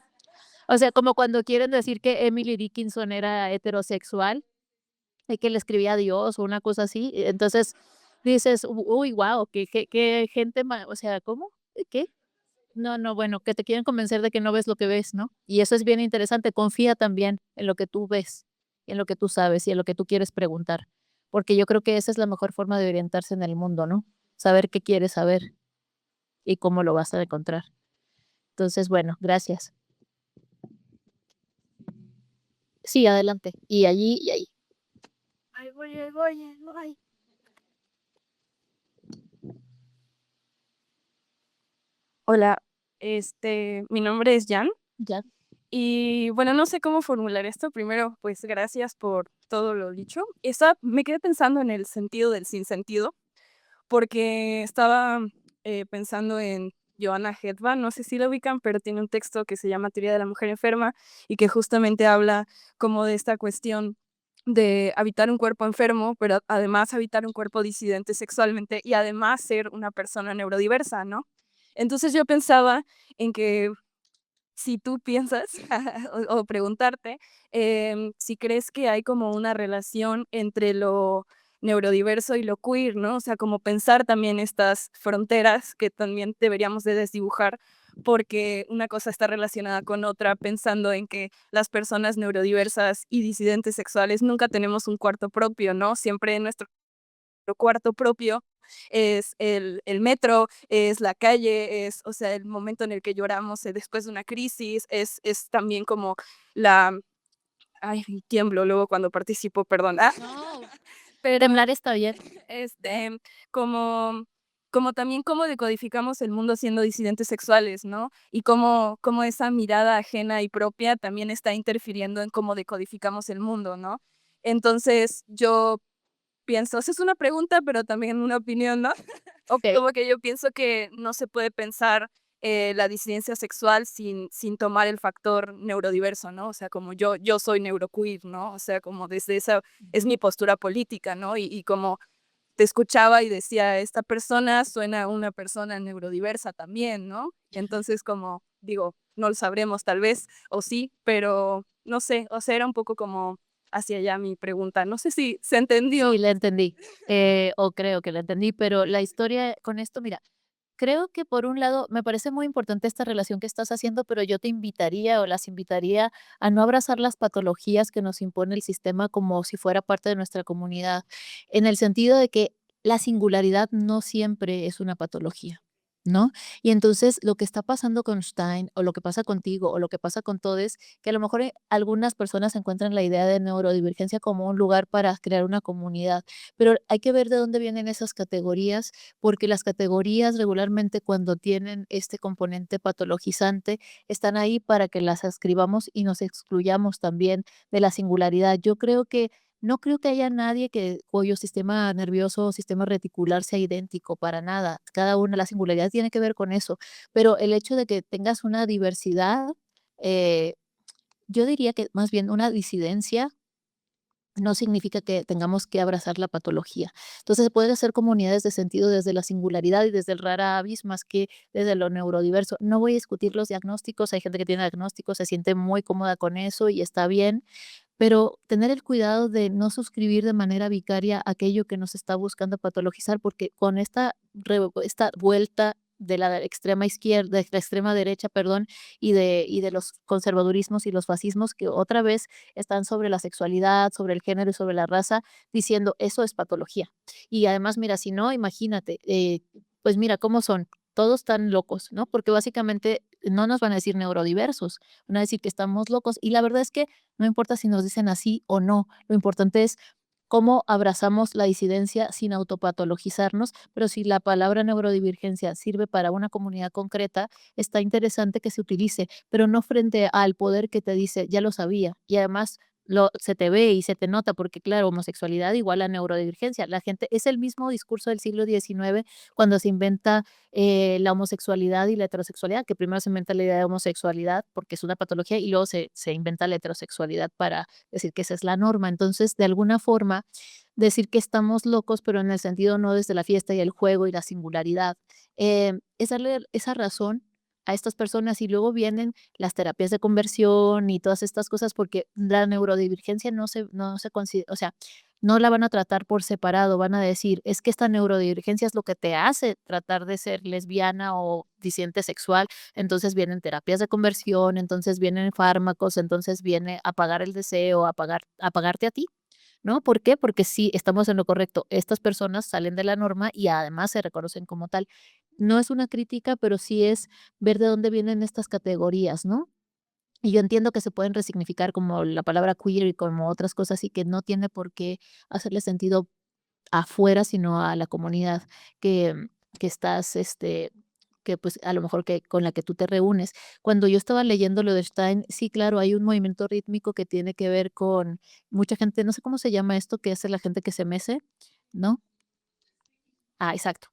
O sea, como cuando quieren decir que Emily Dickinson era heterosexual y que le escribía a Dios o una cosa así. Entonces dices: Uy, guau, qué gente o sea, ¿cómo? ¿Qué?". No, no, bueno, que te quieren convencer de que no ves lo que ves, ¿no? Y eso es bien interesante. Confía también en lo que tú ves, en lo que tú sabes y en lo que tú quieres preguntar, porque yo creo que esa es la mejor forma de orientarse en el mundo, ¿no? Saber qué quieres saber y cómo lo vas a encontrar. Entonces, bueno, gracias. Sí, adelante. Y allí y ahí. Ahí voy, ay. Hola, mi nombre es Jan Ya. y bueno, no sé cómo formular esto. Primero, pues gracias por todo lo dicho. Me quedé pensando en el sentido del sinsentido, porque estaba pensando en Joanna Hetman, no sé si la ubican, pero tiene un texto que se llama Teoría de la mujer enferma y que justamente habla como de esta cuestión de habitar un cuerpo enfermo, pero además habitar un cuerpo disidente sexualmente y además ser una persona neurodiversa, ¿no? Entonces yo pensaba en que si tú piensas o preguntarte si crees que hay como una relación entre lo neurodiverso y lo queer, ¿no? O sea, como pensar también estas fronteras que también deberíamos de desdibujar porque una cosa está relacionada con otra, pensando en que las personas neurodiversas y disidentes sexuales nunca tenemos un cuarto propio, ¿no? Siempre nuestro cuarto propio es el metro, es la calle, es, o sea, el momento en el que lloramos después de una crisis, es también como la, ay, tiemblo luego cuando participo, perdón, No, pero temblar está bien. este, como, como también cómo decodificamos el mundo siendo disidentes sexuales, ¿no? Y cómo esa mirada ajena y propia también está interfiriendo en cómo decodificamos el mundo, ¿no? Entonces, yo pienso, esa es una pregunta, pero también una opinión, ¿no? Okey. Como que yo pienso que no se puede pensar la disidencia sexual sin tomar el factor neurodiverso, ¿no? O sea, como yo soy neuroqueer, ¿no? O sea, como desde esa es mi postura política, ¿no? Y como te escuchaba y decía, esta persona suena a una persona neurodiversa también, ¿no? Entonces, como digo, no lo sabremos tal vez, o sí, pero no sé, o sea, era un poco como hacia allá mi pregunta. No sé si se Sí, entendió. la entendí, o creo que la entendí, pero la historia con esto, mira, creo que por un lado me parece muy importante esta relación que estás haciendo, pero yo te invitaría o las invitaría a no abrazar las patologías que nos impone el sistema como si fuera parte de nuestra comunidad, en el sentido de que la singularidad no siempre es una patología, ¿no? Y entonces lo que está pasando con Stein o lo que pasa contigo o lo que pasa con todos, que a lo mejor algunas personas encuentran la idea de neurodivergencia como un lugar para crear una comunidad, pero hay que ver de dónde vienen esas categorías porque las categorías regularmente cuando tienen este componente patologizante están ahí para que las escribamos y nos excluyamos también de la singularidad. Yo creo que no creo que haya nadie cuyo sistema nervioso o sistema reticular sea idéntico para nada. Cada una, la singularidad tiene que ver con eso, pero el hecho de que tengas una diversidad eh, yo diría que más bien una disidencia no significa que tengamos que abrazar la patología. Entonces, puede ser comunidades de sentido desde la singularidad y desde el rara avis más que desde lo neurodiverso. No voy a discutir los diagnósticos, hay gente que tiene diagnósticos, se siente muy cómoda con eso y está bien, pero tener el cuidado de no suscribir de manera vicaria aquello que nos está buscando patologizar, porque con esta vuelta de la extrema izquierda, de la extrema derecha, perdón, y de los conservadurismos y los fascismos que otra vez están sobre la sexualidad, sobre el género y sobre la raza, diciendo eso es patología. Y además, mira, si no, imagínate, pues mira cómo son. Todos están locos, ¿no? Porque básicamente no nos van a decir neurodiversos, van a decir que estamos locos. Y la verdad es que no importa si nos dicen así o no, lo importante es cómo abrazamos la disidencia sin autopatologizarnos, pero si la palabra neurodivergencia sirve para una comunidad concreta, está interesante que se utilice, pero no frente al poder que te dice, ya lo sabía, y además se te ve y se te nota, porque claro, homosexualidad igual a neurodivergencia. La gente, es el mismo discurso del siglo XIX cuando se inventa la homosexualidad y la heterosexualidad, que primero se inventa la idea de homosexualidad porque es una patología y luego se inventa la heterosexualidad para decir que esa es la norma. Entonces, de alguna forma, decir que estamos locos, pero en el sentido no desde la fiesta y el juego y la singularidad, es darle esa razón a estas personas y luego vienen las terapias de conversión y todas estas cosas porque la neurodivergencia no se considera, o sea, no la van a tratar por separado, van a decir, es que esta neurodivergencia es lo que te hace tratar de ser lesbiana o disidente sexual, entonces vienen terapias de conversión, entonces vienen fármacos, entonces viene apagar el deseo, apagarte a ti, ¿no? ¿Por qué? Porque sí, estamos en lo correcto. Estas personas salen de la norma y además se reconocen como tal. No es una crítica, pero sí es ver de dónde vienen estas categorías, ¿no? Y yo entiendo que se pueden resignificar como la palabra queer y como otras cosas y que no tiene por qué hacerle sentido afuera, sino a la comunidad que, que estás, que pues a lo mejor que con la que tú te reúnes. Cuando yo estaba leyendo lo de Stein, sí, claro, hay un movimiento rítmico que tiene que ver con mucha gente, no sé cómo se llama esto que hace la gente que se mece, ¿no? Ah, exacto.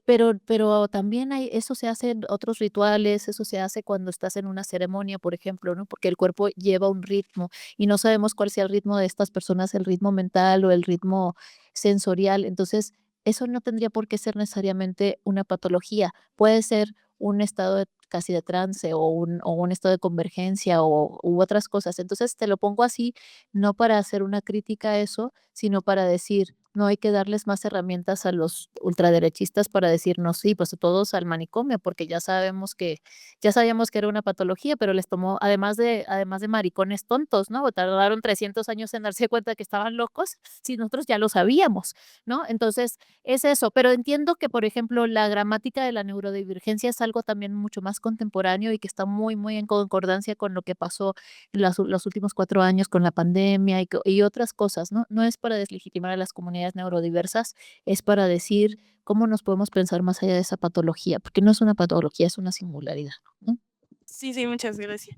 Pero también hay, eso se hace en otros rituales, eso se hace cuando estás en una ceremonia, por ejemplo, ¿no? Porque el cuerpo lleva un ritmo y no sabemos cuál sea el ritmo de estas personas, el ritmo mental o el ritmo sensorial. Entonces, eso no tendría por qué ser necesariamente una patología. Puede ser un estado casi de trance o un estado de convergencia u otras cosas. Entonces, te lo pongo así, no para hacer una crítica a eso, sino para decir, no hay que darles más herramientas a los ultraderechistas para decirnos, sí, pues todos al manicomio, porque ya sabíamos que era una patología, pero les tomó, además de maricones tontos, ¿no? Tardaron 300 años en darse cuenta que estaban locos, si nosotros ya lo sabíamos, ¿no? Entonces, es eso, pero entiendo que, por ejemplo, la gramática de la neurodivergencia es algo también mucho más contemporáneo y que está muy, muy en concordancia con lo que pasó los últimos 4 años con la pandemia y otras cosas, ¿no? No es para deslegitimar a las comunidades neurodiversas, es para decir cómo nos podemos pensar más allá de esa patología, porque no es una patología, es una singularidad, ¿no? Sí, sí, muchas gracias.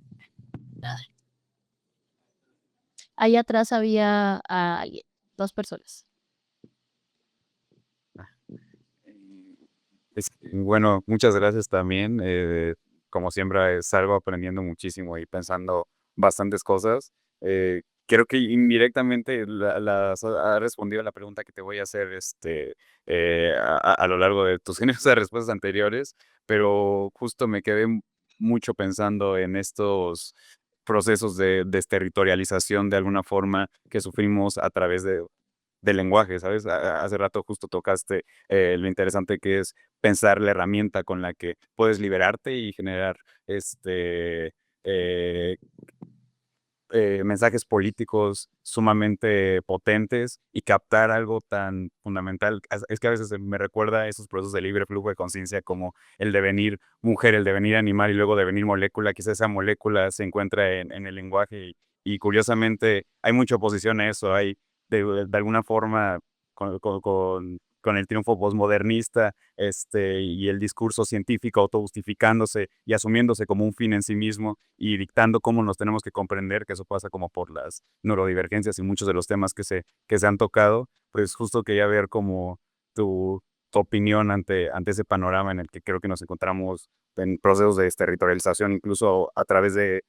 Nada. Ahí atrás había a alguien, 2 personas. Bueno, muchas gracias también. Como siempre, salgo aprendiendo muchísimo y pensando bastantes cosas. Creo que indirectamente ha respondido a la pregunta que te voy a hacer a lo largo de tus generosas respuestas anteriores, pero justo me quedé mucho pensando en estos procesos de desterritorialización de alguna forma que sufrimos a través del lenguaje, ¿sabes? Hace rato justo tocaste lo interesante que es pensar la herramienta con la que puedes liberarte y generar eh, mensajes políticos sumamente potentes y captar algo tan fundamental. Es que a veces me recuerda a esos procesos de libre flujo de conciencia como el devenir mujer, el devenir animal y luego devenir molécula. Quizás esa molécula se encuentra en el lenguaje y curiosamente hay mucha oposición a eso. Hay de alguna forma con el triunfo posmodernista y el discurso científico autojustificándose y asumiéndose como un fin en sí mismo y dictando cómo nos tenemos que comprender, que eso pasa como por las neurodivergencias y muchos de los temas que se han tocado, pues justo quería ver como tu tu opinión ante ese panorama en el que creo que nos encontramos en procesos de desterritorialización, incluso a través de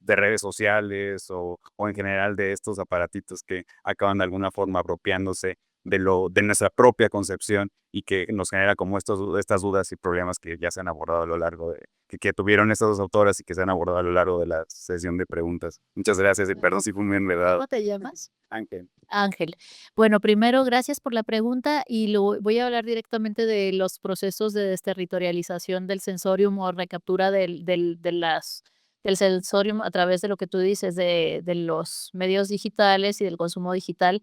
redes sociales o en general de estos aparatitos que acaban de alguna forma apropiándose de nuestra propia concepción y que nos genera como estas dudas y problemas que ya se han abordado a lo largo que tuvieron estas dos autoras y que se han abordado a lo largo de la sesión de preguntas. Muchas gracias y perdón si fui muy enredado. ¿Cómo te llamas? Ángel. Ángel. Bueno, primero, gracias por la pregunta y voy a hablar directamente de los procesos de desterritorialización del sensorium o recaptura del sensorium a través de lo que tú dices, de los medios digitales y del consumo digital,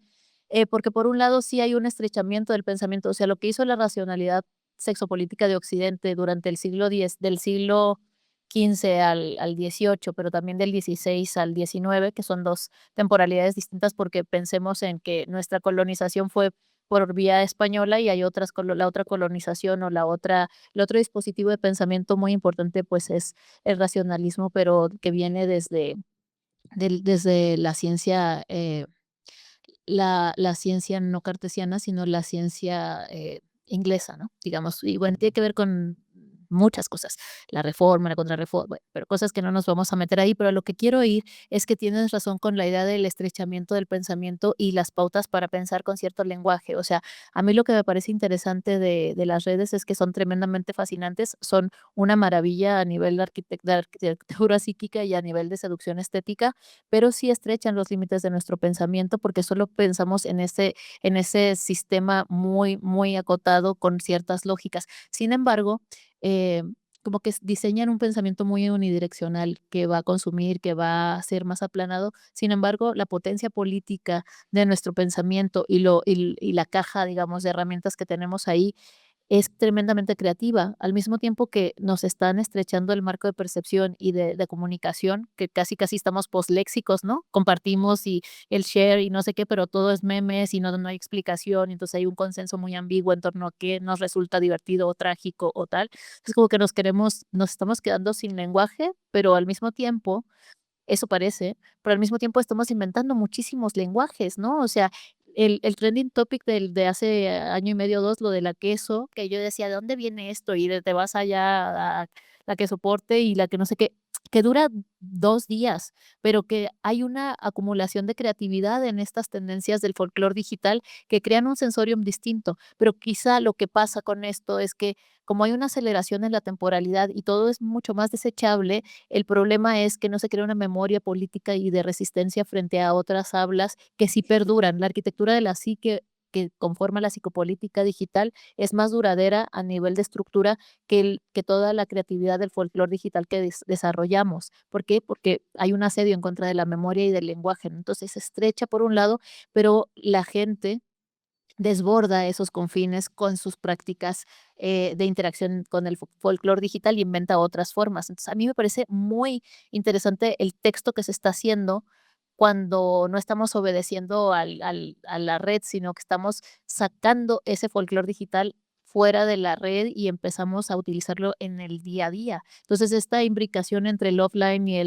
porque por un lado sí hay un estrechamiento del pensamiento, o sea, lo que hizo la racionalidad sexopolítica de Occidente durante el siglo X, del siglo XV al XVIII, pero también del XVI al XIX, que son dos temporalidades distintas porque pensemos en que nuestra colonización fue por vía española y hay la otra colonización o el otro dispositivo de pensamiento muy importante pues es el racionalismo, pero que viene desde la ciencia, la ciencia no cartesiana, sino la ciencia inglesa, ¿no? Digamos, y bueno, tiene que ver con muchas cosas, la reforma, la contrarreforma, bueno, pero cosas que no nos vamos a meter ahí, pero a lo que quiero ir es que tienes razón con la idea del estrechamiento del pensamiento y las pautas para pensar con cierto lenguaje. O sea, a mí lo que me parece interesante de las redes es que son tremendamente fascinantes, son una maravilla a nivel de arquitectura psíquica y a nivel de seducción estética, pero sí estrechan los límites de nuestro pensamiento porque solo pensamos en ese sistema muy, muy acotado con ciertas lógicas. Sin embargo, eh, como que diseñan un pensamiento muy unidireccional que va a consumir, que va a ser más aplanado. Sin embargo, la potencia política de nuestro pensamiento y la caja, digamos, de herramientas que tenemos ahí es tremendamente creativa, al mismo tiempo que nos están estrechando el marco de percepción y de comunicación, que casi casi estamos posléxicos, ¿no? Compartimos y el share y no sé qué, pero todo es memes y no hay explicación, y entonces hay un consenso muy ambiguo en torno a qué nos resulta divertido o trágico o tal. Es como que nos estamos quedando sin lenguaje, pero al mismo tiempo eso parece, pero al mismo tiempo estamos inventando muchísimos lenguajes, ¿no? O sea, el trending topic de hace año y medio, 2, lo de la queso, que yo decía: "¿De dónde viene esto?". Y te vas allá a la que soporte y la que no sé qué, que dura 2 días, pero que hay una acumulación de creatividad en estas tendencias del folclore digital que crean un sensorium distinto. Pero quizá lo que pasa con esto es que, como hay una aceleración en la temporalidad y todo es mucho más desechable, el problema es que no se crea una memoria política y de resistencia frente a otras hablas que sí perduran. La arquitectura de la psique que conforma la psicopolítica digital es más duradera a nivel de estructura que toda la creatividad del folclore digital que desarrollamos. ¿Por qué? Porque hay un asedio en contra de la memoria y del lenguaje, ¿no? Entonces se estrecha por un lado, pero la gente desborda esos confines con sus prácticas de interacción con el folclore digital y inventa otras formas. Entonces, a mí me parece muy interesante el texto que se está haciendo cuando no estamos obedeciendo a la red, sino que estamos sacando ese folclore digital fuera de la red y empezamos a utilizarlo en el día a día. Entonces, esta imbricación entre el offline y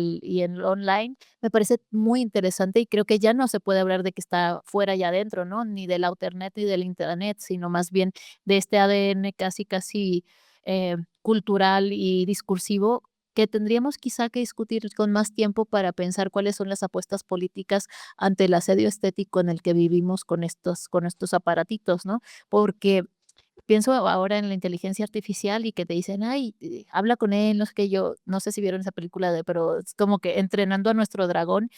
el online me parece muy interesante y creo que ya no se puede hablar de que está fuera y adentro, ¿no? Ni del Outernet ni del Intranet, sino más bien de este ADN casi, casi cultural y discursivo que tendríamos quizá que discutir con más tiempo para pensar cuáles son las apuestas políticas ante el asedio estético en el que vivimos con estos aparatitos, ¿no? Porque pienso ahora en la inteligencia artificial y que te dicen: "Ay, habla con él", no sé qué, yo no sé si vieron esa película pero es como que entrenando a nuestro dragón.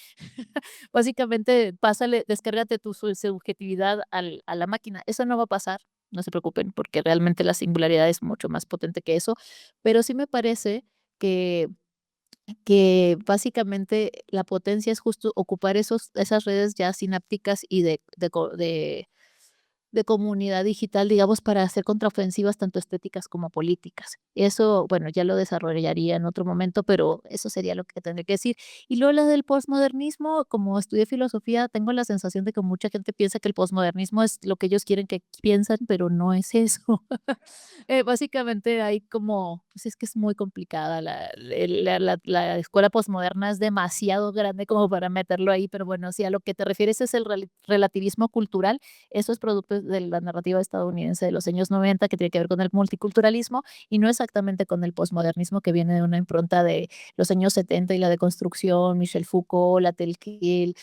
Básicamente, pásale, descárgate tu subjetividad a la máquina. Eso no va a pasar, no se preocupen, porque realmente la singularidad es mucho más potente que eso, pero sí me parece que básicamente la potencia es justo ocupar esas redes ya sinápticas y de comunidad digital, digamos, para hacer contraofensivas tanto estéticas como políticas. Eso, bueno, ya lo desarrollaría en otro momento, pero eso sería lo que tendría que decir. Y luego la del posmodernismo, como estudié filosofía, tengo la sensación de que mucha gente piensa que el posmodernismo es lo que ellos quieren que piensan, pero no es eso. Básicamente hay como, pues es que es muy complicada, la escuela posmoderna es demasiado grande como para meterlo ahí, pero bueno, si a lo que te refieres es el relativismo cultural, eso es producto de la narrativa estadounidense de los años 90, que tiene que ver con el multiculturalismo y no exactamente con el posmodernismo que viene de una impronta de los años 70 y la deconstrucción, Michel Foucault, Latell-Kiel,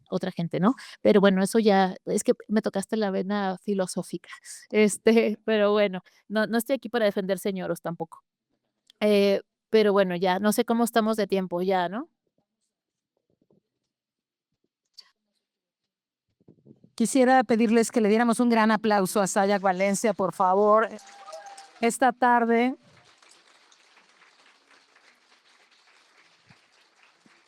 otra gente, ¿no? Pero bueno, eso ya, es que me tocaste la vena filosófica. Pero bueno, no estoy aquí para defender señoros tampoco. Pero bueno, ya, no sé cómo estamos de tiempo ya, ¿no? Quisiera pedirles que le diéramos un gran aplauso a Sayak Valencia, por favor, esta tarde.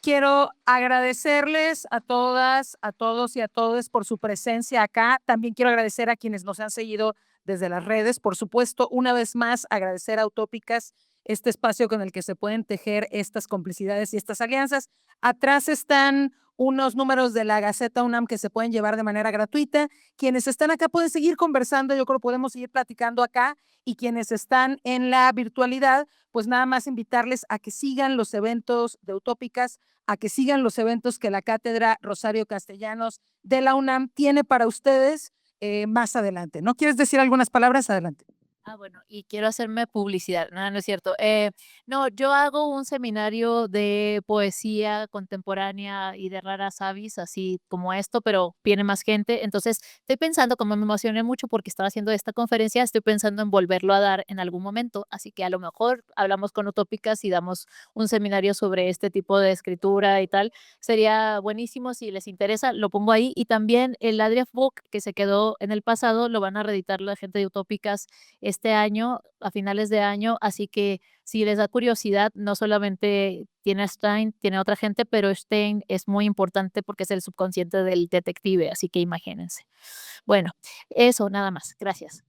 Quiero agradecerles a todas, a todos y a todos por su presencia acá. También quiero agradecer a quienes nos han seguido desde las redes. Por supuesto, una vez más, agradecer a Utópicas este espacio con el que se pueden tejer estas complicidades y estas alianzas. Atrás están unos números de la Gaceta UNAM que se pueden llevar de manera gratuita. Quienes están acá pueden seguir conversando, yo creo que podemos seguir platicando acá, y quienes están en la virtualidad, pues nada más invitarles a que sigan los eventos de Utópicas, a que sigan los eventos que la Cátedra Rosario Castellanos de la UNAM tiene para ustedes más adelante. ¿No quieres decir algunas palabras? Adelante. Bueno, y quiero hacerme publicidad. No es cierto. No, yo hago un seminario de poesía contemporánea y de raras avis, así como esto, pero viene más gente. Entonces, estoy pensando, como me emocioné mucho porque estaba haciendo esta conferencia, estoy pensando en volverlo a dar en algún momento. Así que a lo mejor hablamos con Utópicas y damos un seminario sobre este tipo de escritura y tal. Sería buenísimo si les interesa, lo pongo ahí. Y también el Adriaf Book, que se quedó en el pasado, lo van a reeditar la gente de Utópicas este año, a finales de año, así que si les da curiosidad, no solamente tiene a Stein, tiene a otra gente, pero Stein es muy importante porque es el subconsciente del detective, así que imagínense. Bueno, eso nada más. Gracias.